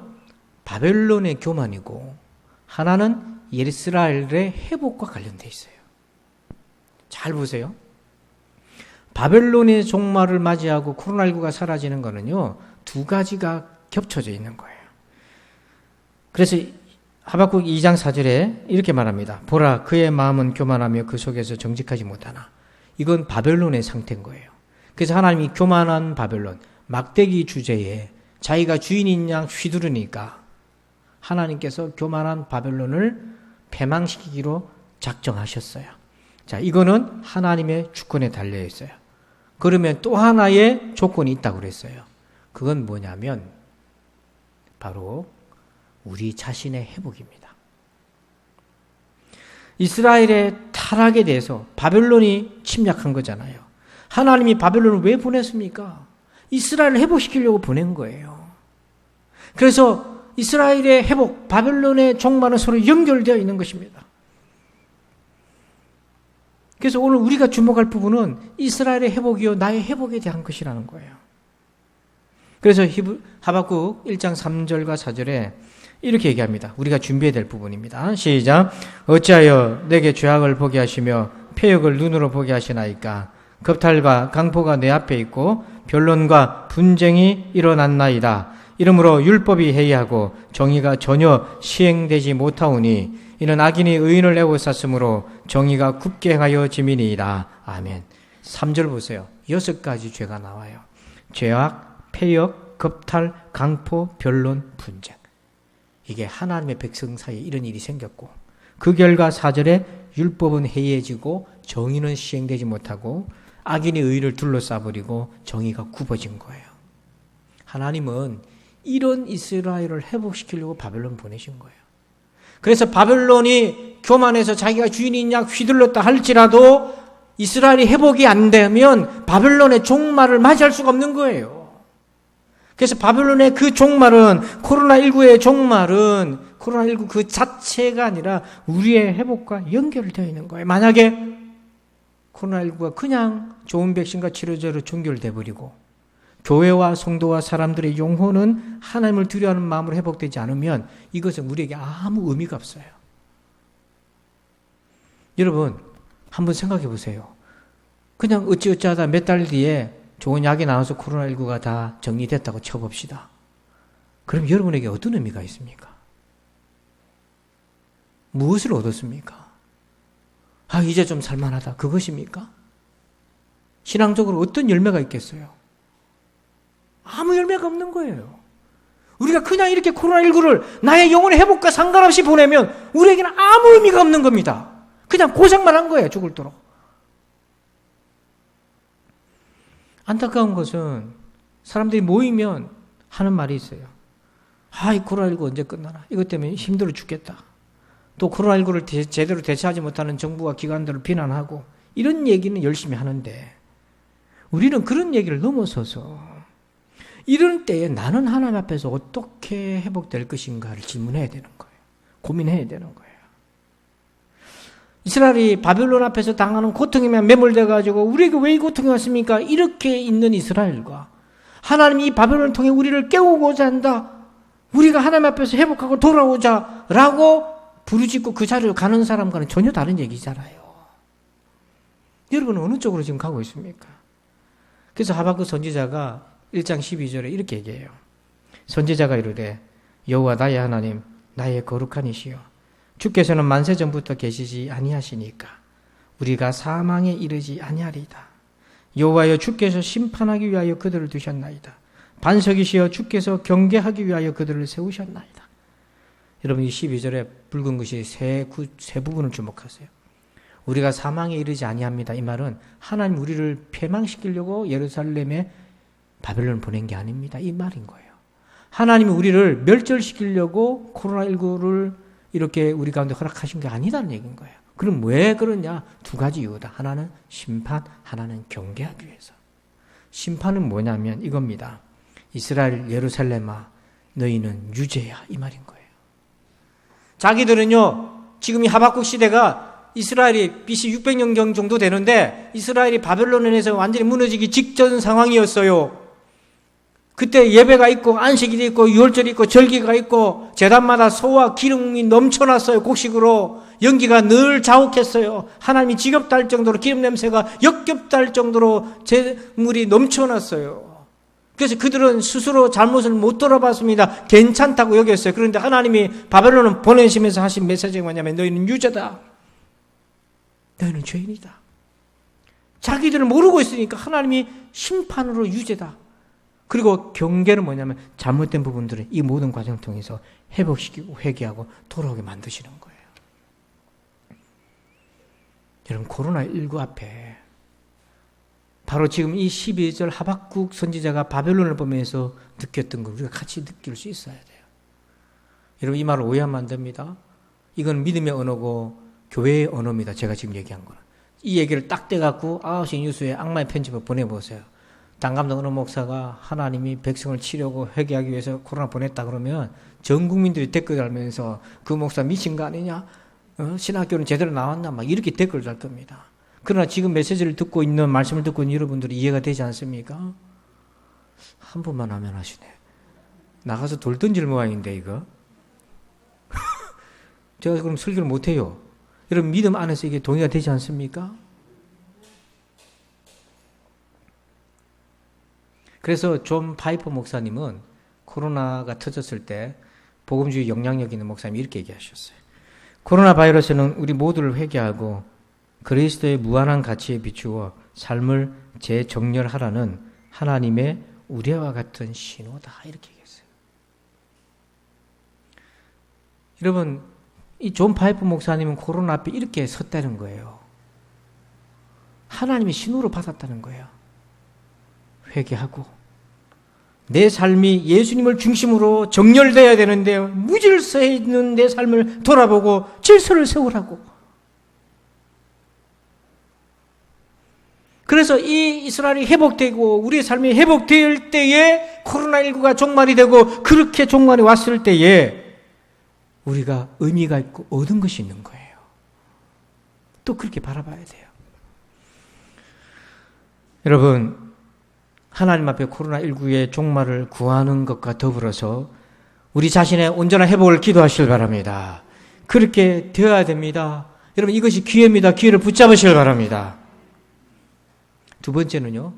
바벨론의 교만이고 하나는 이스라엘의 회복과 관련되어 있어요. 잘 보세요. 바벨론의 종말을 맞이하고 코로나19가 사라지는 거는요, 두 가지가 겹쳐져 있는 거예요. 그래서 하박국 2장 4절에 이렇게 말합니다. 보라, 그의 마음은 교만하며 그 속에서 정직하지 못하나. 이건 바벨론의 상태인 거예요. 그래서 하나님이 교만한 바벨론, 막대기 주제에 자기가 주인인 양 휘두르니까 하나님께서 교만한 바벨론을 패망시키기로 작정하셨어요. 자, 이거는 하나님의 주권에 달려 있어요. 그러면 또 하나의 조건이 있다고 그랬어요. 그건 뭐냐면 바로 우리 자신의 회복입니다. 이스라엘의 타락에 대해서 바벨론이 침략한 거잖아요. 하나님이 바벨론을 왜 보냈습니까? 이스라엘을 회복시키려고 보낸 거예요. 그래서 이스라엘의 회복, 바벨론의 종말은 서로 연결되어 있는 것입니다. 그래서 오늘 우리가 주목할 부분은 이스라엘의 회복이요 나의 회복에 대한 것이라는 거예요. 그래서 하박국 1장 3절과 4절에 이렇게 얘기합니다. 우리가 준비해야 될 부분입니다. 시작. 어찌하여 내게 죄악을 보게 하시며 패역을 눈으로 보게 하시나이까. 겁탈과 강포가 내 앞에 있고 변론과 분쟁이 일어났나이다. 이러므로 율법이 해이하고 정의가 전혀 시행되지 못하오니 이는 악인이 의인을 애워쌌으므로 정의가 굽게 하여 지민이라. 아멘. 3절 보세요. 6가지 죄가 나와요. 죄악, 패역, 겁탈, 강포, 변론, 분쟁. 이게 하나님의 백성 사이에 이런 일이 생겼고 그 결과 4절에 율법은 해이해지고 정의는 시행되지 못하고 악인이 의를 둘러싸버리고 정의가 굽어진 거예요. 하나님은 이런 이스라엘을 회복시키려고 바벨론 보내신 거예요. 그래서 바벨론이 교만해서 자기가 주인인 양 휘둘렀다 할지라도 이스라엘이 회복이 안 되면 바벨론의 종말을 맞이할 수가 없는 거예요. 그래서 바벨론의 그 종말은 코로나19의 종말은 코로나19 그 자체가 아니라 우리의 회복과 연결되어 있는 거예요. 만약에 코로나19가 그냥 좋은 백신과 치료제로 종결돼 버리고 교회와 성도와 사람들의 영혼은 하나님을 두려워하는 마음으로 회복되지 않으면 이것은 우리에게 아무 의미가 없어요. 여러분 한번 생각해 보세요. 그냥 어찌어찌하다 몇 달 뒤에 좋은 약이 나와서 코로나19가 다 정리됐다고 쳐봅시다. 그럼 여러분에게 어떤 의미가 있습니까? 무엇을 얻었습니까? 아, 이제 좀 살만하다. 그것입니까? 신앙적으로 어떤 열매가 있겠어요? 아무 열매가 없는 거예요. 우리가 그냥 이렇게 코로나19를 나의 영혼의 회복과 상관없이 보내면 우리에게는 아무 의미가 없는 겁니다. 그냥 고생만 한 거예요. 죽을도록. 안타까운 것은 사람들이 모이면 하는 말이 있어요. 아, 이 코로나19 언제 끝나나? 이것 때문에 힘들어 죽겠다. 또 코로나19를 제대로 대처하지 못하는 정부와 기관들을 비난하고 이런 얘기는 열심히 하는데 우리는 그런 얘기를 넘어서서 이런 때에 나는 하나님 앞에서 어떻게 회복될 것인가를 질문해야 되는 거예요. 고민해야 되는 거예요. 이스라엘이 바벨론 앞에서 당하는 고통에만 매몰돼가지고 우리에게 왜 이 고통이 왔습니까? 이렇게 있는 이스라엘과 하나님이 이 바벨론을 통해 우리를 깨우고자 한다. 우리가 하나님 앞에서 회복하고 돌아오자 라고 부르짖고 그 자리로 가는 사람과는 전혀 다른 얘기잖아요. 여러분은 어느 쪽으로 지금 가고 있습니까? 그래서 하박국 선지자가 1장 12절에 이렇게 얘기해요. 선지자가 이르되 여호와 나의 하나님 나의 거룩한 이시여 주께서는 만세 전부터 계시지 아니하시니까 우리가 사망에 이르지 아니하리이다. 여호와여 주께서 심판하기 위하여 그들을 두셨나이다. 반석이시여 주께서 경계하기 위하여 그들을 세우셨나이다. 여러분 이 12절에 붉은 것이 세 부분을 주목하세요. 우리가 사망에 이르지 아니합니다. 이 말은 하나님 우리를 패망시키려고 예루살렘에 바벨론을 보낸 게 아닙니다. 이 말인 거예요. 하나님이 우리를 멸절시키려고 코로나19를 이렇게 우리 가운데 허락하신 게 아니다는 얘기인 거예요. 그럼 왜 그러냐? 두 가지 이유다. 하나는 심판, 하나는 경계하기 위해서. 심판은 뭐냐면 이겁니다. 이스라엘 예루살렘아 너희는 유죄야 이 말인 거예요. 자기들은요 지금 이 하박국 시대가 이스라엘이 BC 600년경 정도 되는데 이스라엘이 바벨론에 의해서 완전히 무너지기 직전 상황이었어요. 그때 예배가 있고 안식일이 있고 유월절이 있고 절기가 있고 제단마다 소와 기름이 넘쳐났어요. 곡식으로 연기가 늘 자욱했어요. 하나님이 지겹다 할 정도로 기름 냄새가 역겹다 할 정도로 재물이 넘쳐났어요. 그래서 그들은 스스로 잘못을 못 돌아봤습니다. 괜찮다고 여겼어요. 그런데 하나님이 바벨론을 보내시면서 하신 메시지가 뭐냐면 너희는 유죄다. 너희는 죄인이다. 자기들을 모르고 있으니까 하나님이 심판으로 유죄다. 그리고 경계는 뭐냐면 잘못된 부분들을 이 모든 과정을 통해서 회복시키고 회개하고 돌아오게 만드시는 거예요. 여러분 코로나19 앞에 바로 지금 이 12절 하박국 선지자가 바벨론을 보면서 느꼈던 걸 우리가 같이 느낄 수 있어야 돼요. 여러분 이 말을 오해하면 안 됩니다. 이건 믿음의 언어고 교회의 언어입니다. 제가 지금 얘기한 거는. 이 얘기를 딱 떼갖고 9시 뉴스에 악마의 편집을 보내보세요. 당감동 어느 목사가 하나님이 백성을 치려고 회개하기 위해서 코로나 보냈다 그러면 전 국민들이 댓글 달면서 그 목사 미친 거 아니냐? 신학교는 제대로 나왔나? 막 이렇게 댓글 달 겁니다. 그러나 지금 메시지를 듣고 있는 말씀을 듣고 있는 여러분들이 이해가 되지 않습니까? 한 분만 하면 하시네. 나가서 돌 던질 모양인데 이거. 제가 그럼 설교를 못해요. 여러분 믿음 안에서 이게 동의가 되지 않습니까? 그래서 존 파이퍼 목사님은 코로나가 터졌을 때 복음주의 영향력 있는 목사님이 이렇게 얘기하셨어요. 코로나 바이러스는 우리 모두를 회개하고 그리스도의 무한한 가치에 비추어 삶을 재정렬하라는 하나님의 우레와 같은 신호다. 이렇게 얘기했어요. 여러분, 이 존 파이프 목사님은 코로나 앞에 이렇게 섰다는 거예요. 하나님의 신호를 받았다는 거예요. 회개하고 내 삶이 예수님을 중심으로 정렬되어야 되는데 무질서해 있는 내 삶을 돌아보고 질서를 세우라고. 그래서 이 이스라엘이 회복되고 우리의 삶이 회복될 때에 코로나19가 종말이 되고 그렇게 종말이 왔을 때에 우리가 의미가 있고 얻은 것이 있는 거예요. 또 그렇게 바라봐야 돼요. 여러분, 하나님 앞에 코로나19의 종말을 구하는 것과 더불어서 우리 자신의 온전한 회복을 기도하시길 바랍니다. 그렇게 되어야 됩니다. 여러분, 이것이 기회입니다. 기회를 붙잡으시길 바랍니다. 두 번째는요.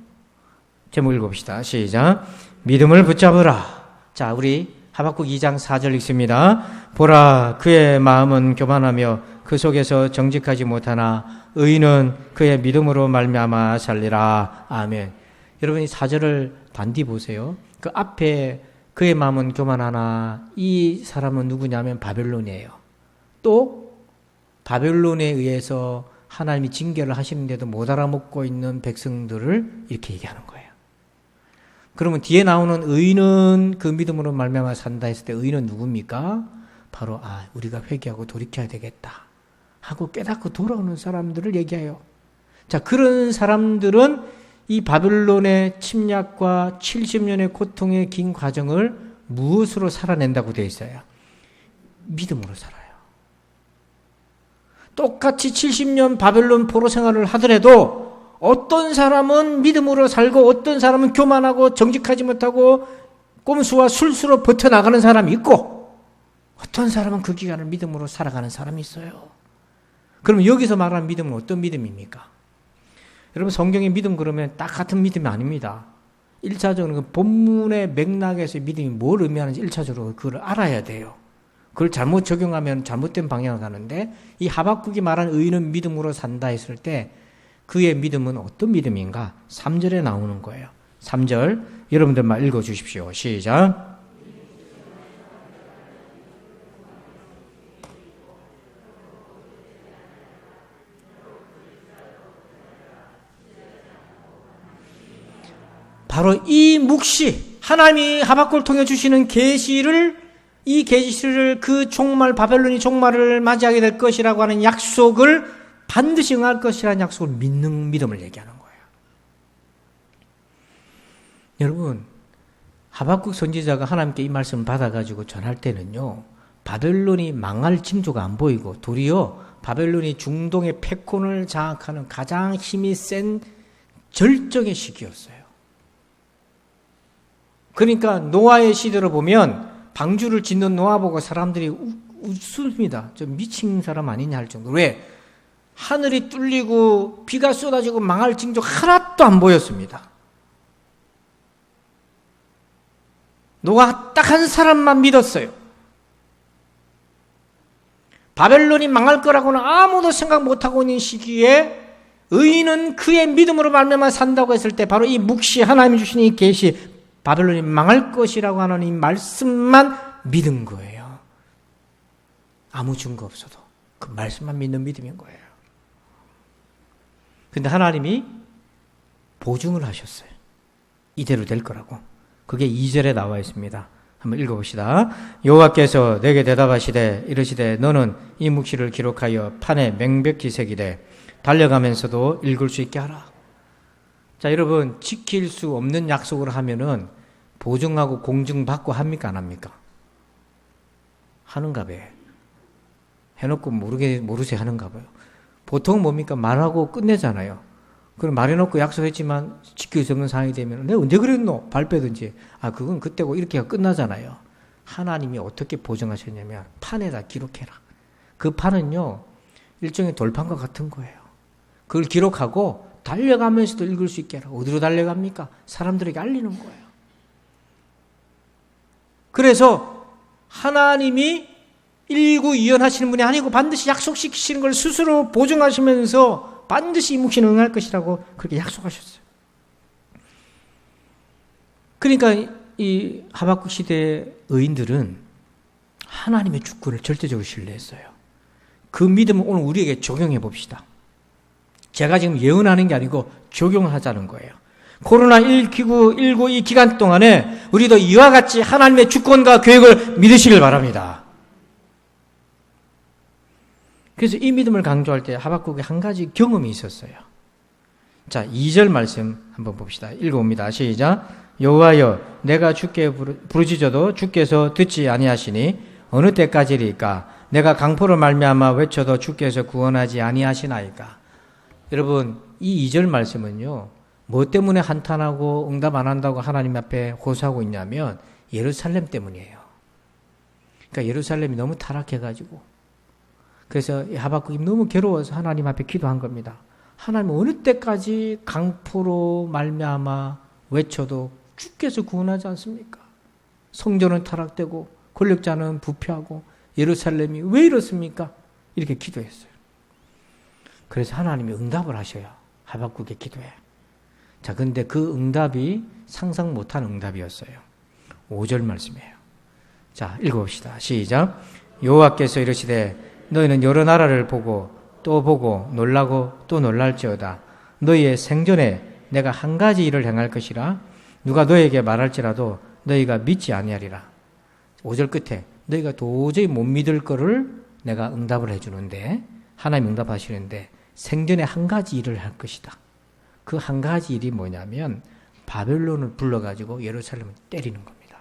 제목 읽어봅시다. 시작. 믿음을 붙잡으라. 자, 우리 하박국 2장 4절 읽습니다. 보라, 그의 마음은 교만하며 그 속에서 정직하지 못하나 의인은 그의 믿음으로 말미암아 살리라. 아멘. 여러분 이 4절을 단디 보세요. 그 앞에 그의 마음은 교만하나 이 사람은 누구냐면 바벨론이에요. 또 바벨론에 의해서 하나님이 징계를 하시는데도 못 알아먹고 있는 백성들을 이렇게 얘기하는 거예요. 그러면 뒤에 나오는 의인은 그 믿음으로 말미암아 산다 했을 때 의인은 누굽니까? 바로 우리가 회개하고 돌이켜야 되겠다 하고 깨닫고 돌아오는 사람들을 얘기해요. 자, 그런 사람들은 이 바벨론의 침략과 70년의 고통의 긴 과정을 무엇으로 살아낸다고 되어 있어요? 믿음으로 살아요. 똑같이 70년 바벨론 포로 생활을 하더라도 어떤 사람은 믿음으로 살고 어떤 사람은 교만하고 정직하지 못하고 꼼수와 술수로 버텨나가는 사람이 있고 어떤 사람은 그 기간을 믿음으로 살아가는 사람이 있어요. 그럼 여기서 말하는 믿음은 어떤 믿음입니까? 여러분 성경의 믿음 그러면 딱 같은 믿음이 아닙니다. 1차적으로 그 본문의 맥락에서 믿음이 뭘 의미하는지 1차적으로 그걸 알아야 돼요. 그걸 잘못 적용하면 잘못된 방향으로 가는데 이 하박국이 말한 의인은 믿음으로 산다 했을 때 그의 믿음은 어떤 믿음인가? 3절에 나오는 거예요. 3절 여러분들만 읽어주십시오. 시작. 바로 이 묵시 하나님이 하박국을 통해 주시는 계시를 이 계시를 그 종말 바벨론이 종말을 맞이하게 될 것이라고 하는 약속을 반드시 응할 것이라는 약속을 믿는 믿음을 얘기하는 거예요. 여러분 하박국 선지자가 하나님께 이 말씀을 받아가지고 전할 때는요 바벨론이 망할 징조가 안 보이고 도리어 바벨론이 중동의 패권을 장악하는 가장 힘이 센 절정의 시기였어요. 그러니까 노아의 시대로 보면 방주를 짓는 노아 보고 사람들이 웃습니다. 좀 미친 사람 아니냐 할 정도로. 왜? 하늘이 뚫리고 비가 쏟아지고 망할 징조 하나도 안 보였습니다. 노아 딱 한 사람만 믿었어요. 바벨론이 망할 거라고는 아무도 생각 못하고 있는 시기에 의인은 그의 믿음으로 말미암아 산다고 했을 때 바로 이 묵시 하나님이 주신 이 계시 바벨론이 망할 것이라고 하는 이 말씀만 믿은 거예요. 아무 증거 없어도 그 말씀만 믿는 믿음인 거예요. 근데 하나님이 보증을 하셨어요. 이대로 될 거라고. 그게 2절에 나와 있습니다. 한번 읽어봅시다. 여호와께서 내게 대답하시되 이르시되 너는 이 묵시를 기록하여 판에 명백히 새기되 달려가면서도 읽을 수 있게 하라. 자, 여러분, 지킬 수 없는 약속을 하면은 보증하고 공증받고 합니까 안 합니까? 하는가 봐요. 해놓고 모르게 하는가 봐요. 보통 뭡니까? 말하고 끝내잖아요. 그럼 말해놓고 약속했지만 지킬 수 없는 상황이 되면 내가 언제 그랬노? 발 빼든지. 그건 그때고 이렇게 끝나잖아요. 하나님이 어떻게 보증하셨냐면 판에다 기록해라. 그 판은요 일종의 돌판과 같은 거예요. 그걸 기록하고 달려가면서도 읽을 수 있게 하라. 어디로 달려갑니까? 사람들에게 알리는 거예요. 그래서 하나님이 일구이연하시는 분이 아니고 반드시 약속시키시는 걸 스스로 보증하시면서 반드시 이 묵시는 응할 것이라고 그렇게 약속하셨어요. 그러니까 이 하박국 시대의 의인들은 하나님의 주권을 절대적으로 신뢰했어요. 그 믿음을 오늘 우리에게 적용해 봅시다. 제가 지금 예언하는 게 아니고 적용하자는 거예요. 코로나19 이 기간 동안에 우리도 이와 같이 하나님의 주권과 계획을 믿으시길 바랍니다. 그래서 이 믿음을 강조할 때 하박국에 한 가지 경험이 있었어요. 자, 2절 말씀 한번 봅시다. 읽어봅니다. 시작. 여호와여 내가 주께 부르짖어도 주께서 듣지 아니하시니 어느 때까지리까 내가 강포로 말미암아 외쳐도 주께서 구원하지 아니하시나이까. 여러분, 이 2절 말씀은요 뭐 때문에 한탄하고 응답 안 한다고 하나님 앞에 호소하고 있냐면 예루살렘 때문이에요. 그러니까 예루살렘이 너무 타락해가지고 그래서 하박국이 너무 괴로워서 하나님 앞에 기도한 겁니다. 하나님 어느 때까지 강포로 말미암아 외쳐도 주께서 구원하지 않습니까? 성전은 타락되고 권력자는 부패하고 예루살렘이 왜 이렇습니까? 이렇게 기도했어요. 그래서 하나님이 응답을 하셔요. 하박국의 기도에. 자, 근데 그 응답이 상상 못한 응답이었어요. 5절 말씀이에요. 자, 읽어봅시다. 시작. 여호와께서 이르시되 너희는 여러 나라를 보고 또 보고 놀라고 또 놀랄지어다. 너희의 생전에 내가 한 가지 일을 행할 것이라. 누가 너희에게 말할지라도 너희가 믿지 아니하리라. 5절 끝에 너희가 도저히 못 믿을 거를 내가 응답을 해주는데 하나님 응답하시는데 생전에 한 가지 일을 할 것이다. 그 한 가지 일이 뭐냐면 바벨론을 불러가지고 예루살렘을 때리는 겁니다.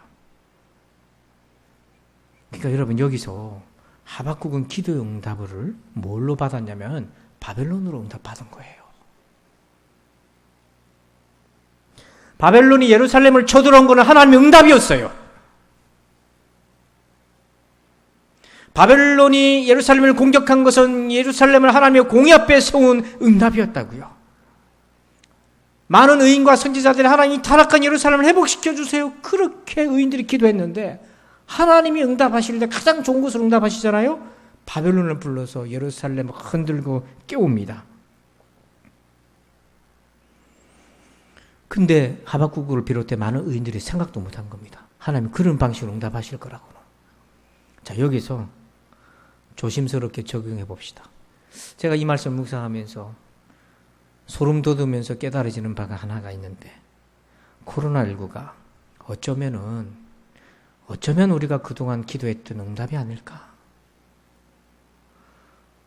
그러니까 여러분 여기서 하박국은 기도의 응답을 뭘로 받았냐면 바벨론으로 응답받은 거예요. 바벨론이 예루살렘을 쳐들어온 것은 하나님의 응답이었어요. 바벨론이 예루살렘을 공격한 것은 예루살렘을 하나님의 공의 앞에 세운 응답이었다고요. 많은 의인과 선지자들이 하나님 타락한 예루살렘을 회복시켜주세요. 그렇게 의인들이 기도했는데 하나님이 응답하실 때 가장 좋은 것으로 응답하시잖아요. 바벨론을 불러서 예루살렘을 흔들고 깨웁니다. 근데 하박국을 비롯해 많은 의인들이 생각도 못한 겁니다. 하나님이 그런 방식으로 응답하실 거라고. 자, 여기서 조심스럽게 적용해 봅시다. 제가 이 말씀 묵상하면서 소름 돋으면서 깨달아지는 바가 하나가 있는데 코로나19가 어쩌면 우리가 그동안 기도했던 응답이 아닐까.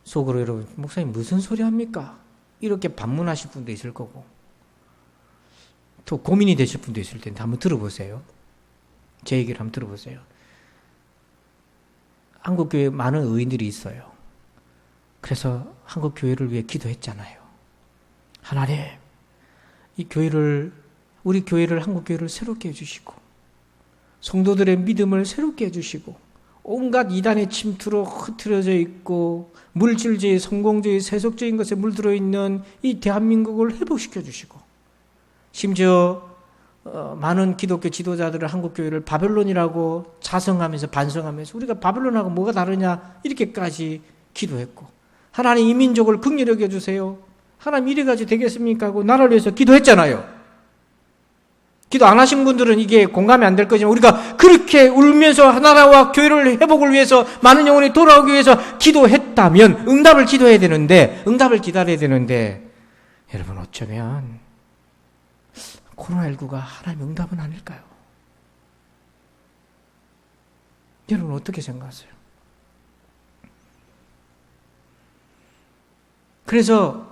속으로 여러분, 목사님 무슨 소리 합니까? 이렇게 반문하실 분도 있을 거고 또 고민이 되실 분도 있을 텐데 한번 들어보세요. 제 얘기를 한번 들어보세요. 한국교회에 많은 의인들이 있어요. 그래서 한국교회를 위해 기도했잖아요. 하나님, 우리 교회를 한국교회를 새롭게 해주시고 성도들의 믿음을 새롭게 해주시고 온갖 이단의 침투로 흐트러져 있고 물질주의, 성공주의, 세속적인 것에 물들어 있는 이 대한민국을 회복시켜 주시고 심지어 많은 기독교 지도자들을 한국 교회를 바벨론이라고 자성하면서 반성하면서 우리가 바벨론하고 뭐가 다르냐 이렇게까지 기도했고 하나님 이 민족을 긍휼히 여겨주세요. 하나님 이래가지고 되겠습니까? 하고 나라를 위해서 기도했잖아요. 기도 안 하신 분들은 이게 공감이 안 될 거지만 우리가 그렇게 울면서 나라와 교회를 회복을 위해서 많은 영혼이 돌아오기 위해서 기도했다면 응답을 기도해야 되는데 응답을 기다려야 되는데 여러분 어쩌면 코로나19가 하나님의 응답은 아닐까요? 여러분 어떻게 생각하세요? 그래서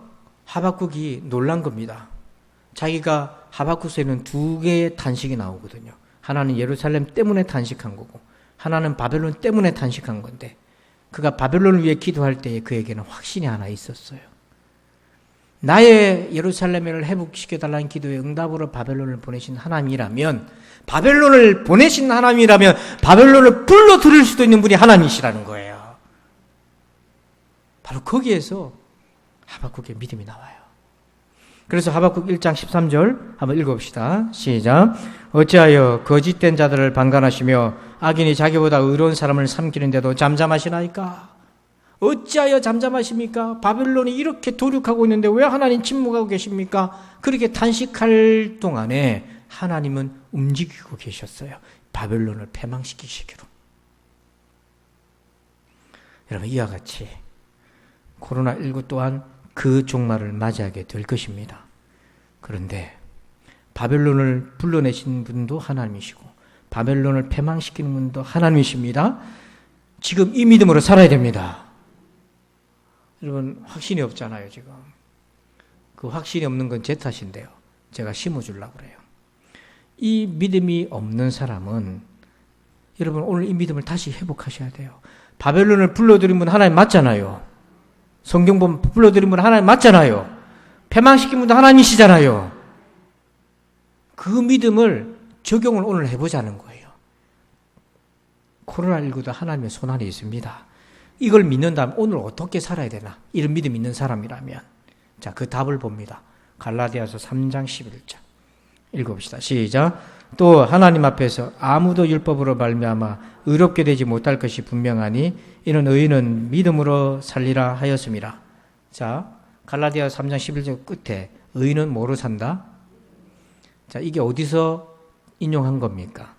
하박국이 놀란 겁니다. 자기가 하박국서에는 두 개의 단식이 나오거든요. 하나는 예루살렘 때문에 단식한 거고 하나는 바벨론 때문에 단식한 건데 그가 바벨론을 위해 기도할 때에 그에게는 확신이 하나 있었어요. 나의 예루살렘을 회복시켜달라는 기도의 응답으로 바벨론을 보내신 하나님이라면 바벨론을 보내신 하나님이라면 바벨론을 불러들일 수도 있는 분이 하나님이시라는 거예요. 바로 거기에서 하박국의 믿음이 나와요. 그래서 하박국 1장 13절 한번 읽어봅시다. 시작. 어찌하여 거짓된 자들을 방관하시며 악인이 자기보다 의로운 사람을 삼키는데도 잠잠하시나이까? 어찌하여 잠잠하십니까? 바벨론이 이렇게 도륙하고 있는데 왜 하나님 침묵하고 계십니까? 그렇게 단식할 동안에 하나님은 움직이고 계셨어요. 바벨론을 패망시키시기로. 여러분 이와 같이 코로나19 또한 그 종말을 맞이하게 될 것입니다. 그런데 바벨론을 불러내신 분도 하나님이시고 바벨론을 패망시키는 분도 하나님이십니다. 지금 이 믿음으로 살아야 됩니다. 여러분 확신이 없잖아요. 지금 그 확신이 없는 건 제 탓인데요. 제가 심어주려고 그래요. 이 믿음이 없는 사람은 여러분 오늘 이 믿음을 다시 회복하셔야 돼요. 바벨론을 불러들인 분 하나님 맞잖아요. 성경 보면 불러들인 분 하나님 맞잖아요. 패망시킨 분도 하나님이시잖아요. 그 믿음을 적용을 오늘 해보자는 거예요. 코로나19도 하나님의 손안에 있습니다. 이걸 믿는다면 오늘 어떻게 살아야 되나? 이런 믿음 있는 사람이라면. 자, 그 답을 봅니다. 갈라디아서 3장 11절. 읽어봅시다. 시작. 또 하나님 앞에서 아무도 율법으로 말미암아 의롭게 되지 못할 것이 분명하니 이는 의인은 믿음으로 살리라 하였음이라. 자, 갈라디아 3장 11절 끝에 의인은 뭐로 산다? 자, 이게 어디서 인용한 겁니까?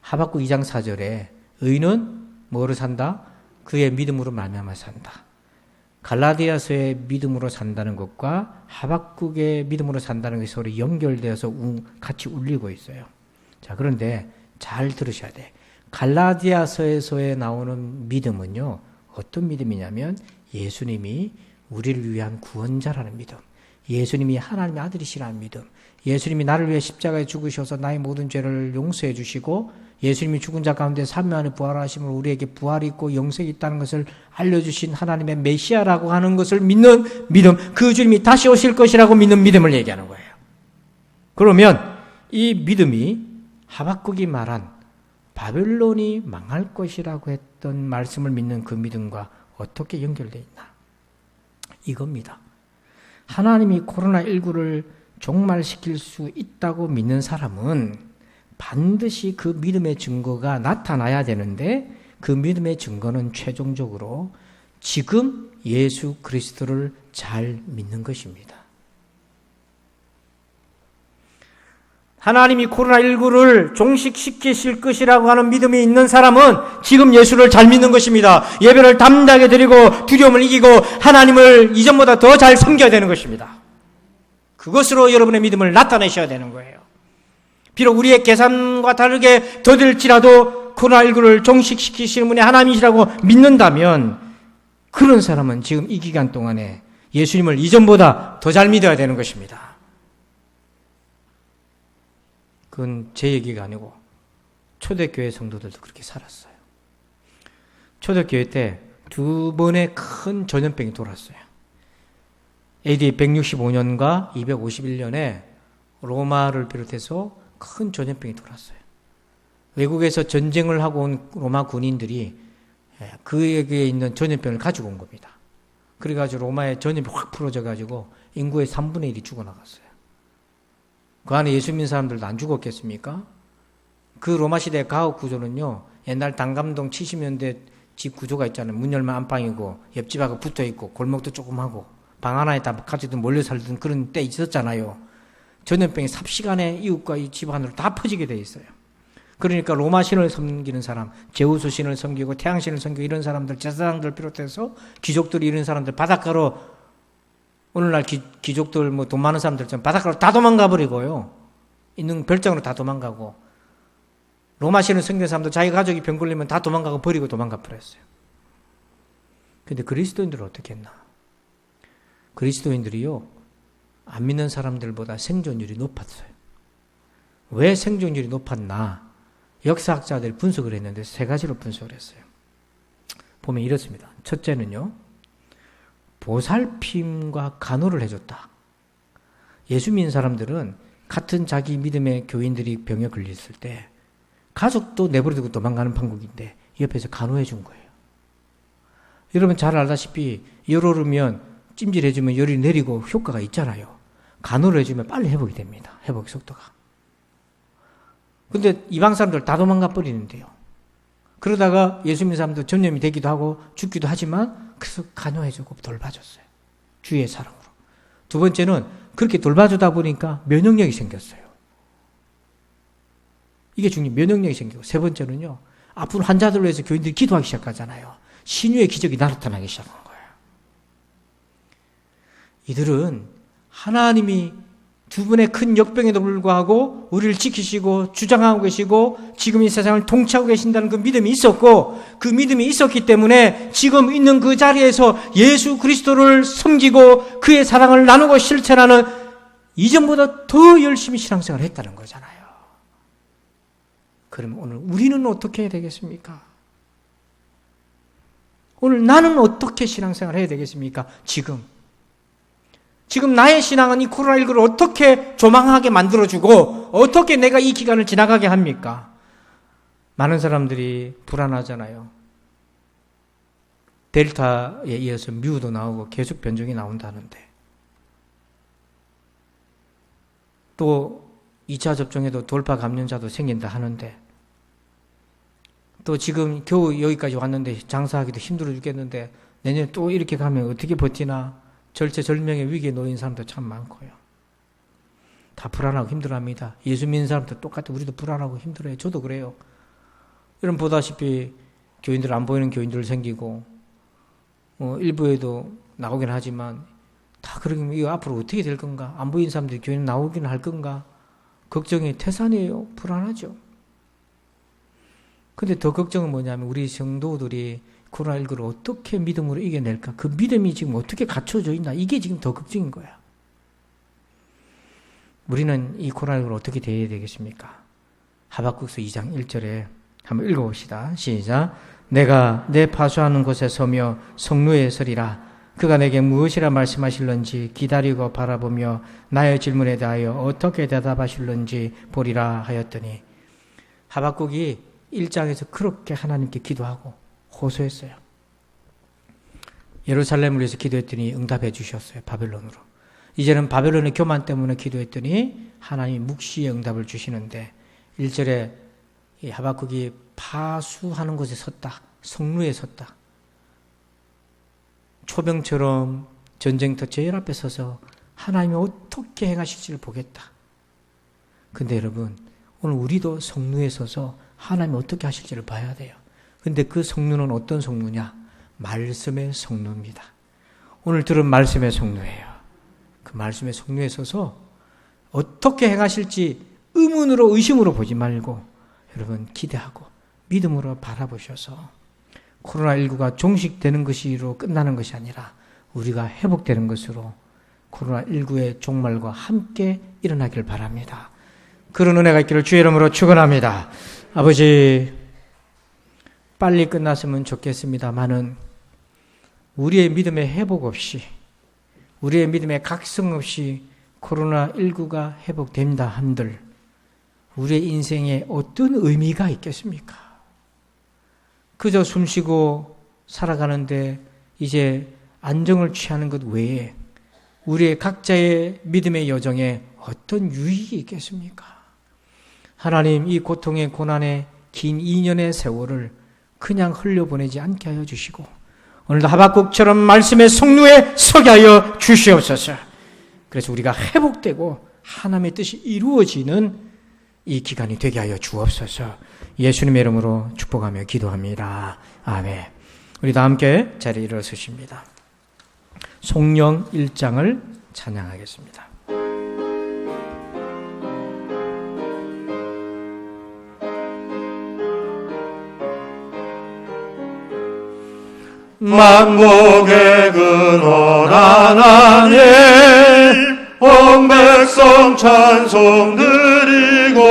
하박국 2장 4절에 의인은 뭐로 산다? 그의 믿음으로 말미암아 산다. 갈라디아서의 믿음으로 산다는 것과 하박국의 믿음으로 산다는 것이 서로 연결되어서 같이 울리고 있어요. 자, 그런데 잘 들으셔야 돼. 갈라디아서에서 나오는 믿음은요, 어떤 믿음이냐면 예수님이 우리를 위한 구원자라는 믿음, 예수님이 하나님의 아들이시라는 믿음, 예수님이 나를 위해 십자가에 죽으셔서 나의 모든 죄를 용서해 주시고 예수님이 죽은 자 가운데 3일 만에 부활하심으로 우리에게 부활이 있고 영생이 있다는 것을 알려주신 하나님의 메시아라고 하는 것을 믿는 믿음, 그 주님이 다시 오실 것이라고 믿는 믿음을 얘기하는 거예요. 그러면 이 믿음이 하박국이 말한 바벨론이 망할 것이라고 했던 말씀을 믿는 그 믿음과 어떻게 연결되어 있나? 이겁니다. 하나님이 코로나19를 종말시킬 수 있다고 믿는 사람은 반드시 그 믿음의 증거가 나타나야 되는데 그 믿음의 증거는 최종적으로 지금 예수 그리스도를 잘 믿는 것입니다. 하나님이 코로나19를 종식시키실 것이라고 하는 믿음이 있는 사람은 지금 예수를 잘 믿는 것입니다. 예배를 담대하게 드리고 두려움을 이기고 하나님을 이전보다 더 잘 섬겨야 되는 것입니다. 그것으로 여러분의 믿음을 나타내셔야 되는 거예요. 비록 우리의 계산과 다르게 더딜지라도 코로나19를 종식시키시는 분이 하나님이시라고 믿는다면 그런 사람은 지금 이 기간 동안에 예수님을 이전보다 더 잘 믿어야 되는 것입니다. 그건 제 얘기가 아니고 초대교회 성도들도 그렇게 살았어요. 초대교회 때 2번의 큰 전염병이 돌았어요. AD 165년과 251년에 로마를 비롯해서 큰 전염병이 돌았어요. 외국에서 전쟁을 하고 온 로마 군인들이 그에게 있는 전염병을 가지고 온 겁니다. 그래가지고 로마의 전염이 확 풀어져가지고 인구의 3분의 1이 죽어나갔어요. 그 안에 예수 믿는 사람들도 안 죽었겠습니까? 그 로마 시대 가옥 구조는요, 옛날 단감동 70년대 집 구조가 있잖아요. 문 열면 안방이고 옆집하고 붙어 있고 골목도 조금 하고 방 하나에 다 가족들 몰려 살던 그런 때 있었잖아요. 전염병이 삽시간에 이웃과 이 집안으로 다 퍼지게 돼 있어요. 그러니까 로마 신을 섬기는 사람, 제우스 신을 섬기고 태양신을 섬기고 이런 사람들, 제사장들 비롯해서 귀족들이 이런 사람들 바닷가로, 오늘날 귀족들 뭐 돈 많은 사람들처럼 바닷가로 다 도망가 버리고요. 있는 별장으로 다 도망가고, 로마 신을 섬기는 사람도 자기 가족이 병 걸리면 다 도망가고 버리고 도망가 버렸어요. 근데 그리스도인들은 어떻게 했나? 그리스도인들이요, 안 믿는 사람들보다 생존율이 높았어요. 왜 생존율이 높았나? 역사학자들이 분석을 했는데 세 가지로 분석을 했어요. 보면 이렇습니다. 첫째는요, 보살핌과 간호를 해줬다. 예수 믿는 사람들은 같은 자기 믿음의 교인들이 병에 걸렸을 때 가족도 내버려두고 도망가는 판국인데 옆에서 간호해 준 거예요. 여러분 잘 알다시피 열 오르면 찜질해주면 열이 내리고 효과가 있잖아요. 간호를 해주면 빨리 회복이 됩니다. 회복 속도가. 근데 이방 사람들 다 도망가 버리는데요. 그러다가 예수 믿는 사람도 전염이 되기도 하고 죽기도 하지만 그래서 간호해주고 돌봐줬어요. 주의 사랑으로. 두 번째는 그렇게 돌봐주다 보니까 면역력이 생겼어요. 이게 중요해요. 면역력이 생기고. 세 번째는요, 아픈 환자들로 해서 교인들이 기도하기 시작하잖아요. 신유의 기적이 나타나기 시작한 거예요. 이들은 하나님이 두 분의 큰 역병에도 불구하고 우리를 지키시고 주장하고 계시고 지금 이 세상을 통치하고 계신다는 그 믿음이 있었고, 그 믿음이 있었기 때문에 지금 있는 그 자리에서 예수 그리스도를 섬기고 그의 사랑을 나누고 실천하는 이전보다 더 열심히 신앙생활을 했다는 거잖아요. 그럼 오늘 우리는 어떻게 해야 되겠습니까? 오늘 나는 어떻게 신앙생활을 해야 되겠습니까? 지금 나의 신앙은 이 코로나19를 어떻게 조망하게 만들어주고 어떻게 내가 이 기간을 지나가게 합니까? 많은 사람들이 불안하잖아요. 델타에 이어서 뮤도 나오고 계속 변종이 나온다는데, 또 2차 접종에도 돌파 감염자도 생긴다 하는데, 또 지금 겨우 여기까지 왔는데 장사하기도 힘들어 죽겠는데 내년에 또 이렇게 가면 어떻게 버티나 절체절명의 위기에 놓인 사람도 참 많고요. 다 불안하고 힘들어합니다. 예수 믿는 사람도 똑같아. 우리도 불안하고 힘들어요. 저도 그래요. 여러분 보다시피 교인들 안 보이는 교인들 생기고 일부에도 나오긴 하지만 다 그러면 이거 앞으로 어떻게 될 건가? 안 보이는 사람들이 교인 나오긴 할 건가? 걱정이 태산이에요. 불안하죠. 근데 더 걱정은 뭐냐면 우리 성도들이 코로나19를 어떻게 믿음으로 이겨낼까? 그 믿음이 지금 어떻게 갖춰져 있나? 이게 지금 더 걱정인 거야. 우리는 이 코로나19를 어떻게 대해야 되겠습니까? 하박국서 2장 1절에 한번 읽어봅시다. 시작. 내가 내 파수하는 곳에 서며 성루에 서리라. 그가 내게 무엇이라 말씀하실런지 기다리고 바라보며 나의 질문에 대하여 어떻게 대답하실런지 보리라 하였더니, 하박국이 1장에서 그렇게 하나님께 기도하고 호소했어요. 예루살렘을 위해서 기도했더니 응답해 주셨어요. 바벨론으로. 이제는 바벨론의 교만 때문에 기도했더니 하나님이 묵시의 응답을 주시는데, 1절에 이 하박국이 파수하는 곳에 섰다. 성루에 섰다. 초병처럼 전쟁터 제일 앞에 서서 하나님이 어떻게 행하실지를 보겠다. 근데 여러분, 오늘 우리도 성루에 서서 하나님이 어떻게 하실지를 봐야 돼요. 근데 그 성루는 어떤 성루냐? 말씀의 성루입니다. 오늘 들은 말씀의 성루예요. 그 말씀의 성루에 서서 어떻게 행하실지 의문으로 의심으로 보지 말고 여러분 기대하고 믿음으로 바라보셔서 코로나19가 종식되는 것으로 끝나는 것이 아니라 우리가 회복되는 것으로 코로나19의 종말과 함께 일어나길 바랍니다. 그런 은혜가 있기를 주의 이름으로 축원합니다. 아버지, 빨리 끝났으면 좋겠습니다만은 우리의 믿음의 회복 없이, 우리의 믿음의 각성 없이 코로나19가 회복된다 한들 우리의 인생에 어떤 의미가 있겠습니까? 그저 숨쉬고 살아가는데 이제 안정을 취하는 것 외에 우리의 각자의 믿음의 여정에 어떤 유익이 있겠습니까? 하나님, 이 고통의 고난의 긴 2년의 세월을 그냥 흘려보내지 않게 하여 주시고 오늘도 하박국처럼 말씀의 성루에 서게 하여 주시옵소서. 그래서 우리가 회복되고 하나님의 뜻이 이루어지는 이 기간이 되게 하여 주옵소서. 예수님의 이름으로 축복하며 기도합니다. 아멘. 우리 다 함께 자리에 일어서십니다. 송영 1장을 찬양하겠습니다. 만복의 근원 하나님 온 백성 찬송 드리고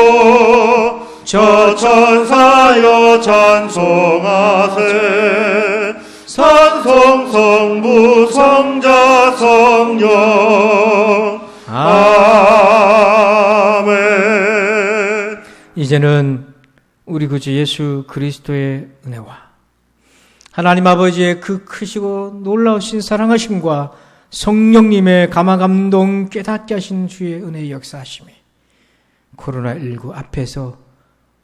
저 천사여 찬송하세 산성 성부 성자 성령 아멘. 이제는 우리 구주 예수 그리스도의 은혜와 하나님 아버지의 그 크시고 놀라우신 사랑하심과 성령님의 감화감동 깨닫게 하신 주의 은혜의 역사하심이 코로나19 앞에서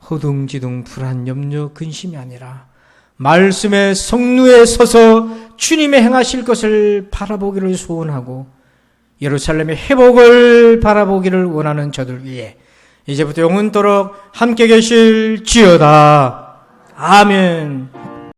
허둥지둥 불안 염려 근심이 아니라 말씀의 성루에 서서 주님의 행하실 것을 바라보기를 소원하고 예루살렘의 회복을 바라보기를 원하는 저들 위해 이제부터 영원토록 함께 계실지어다. 아멘.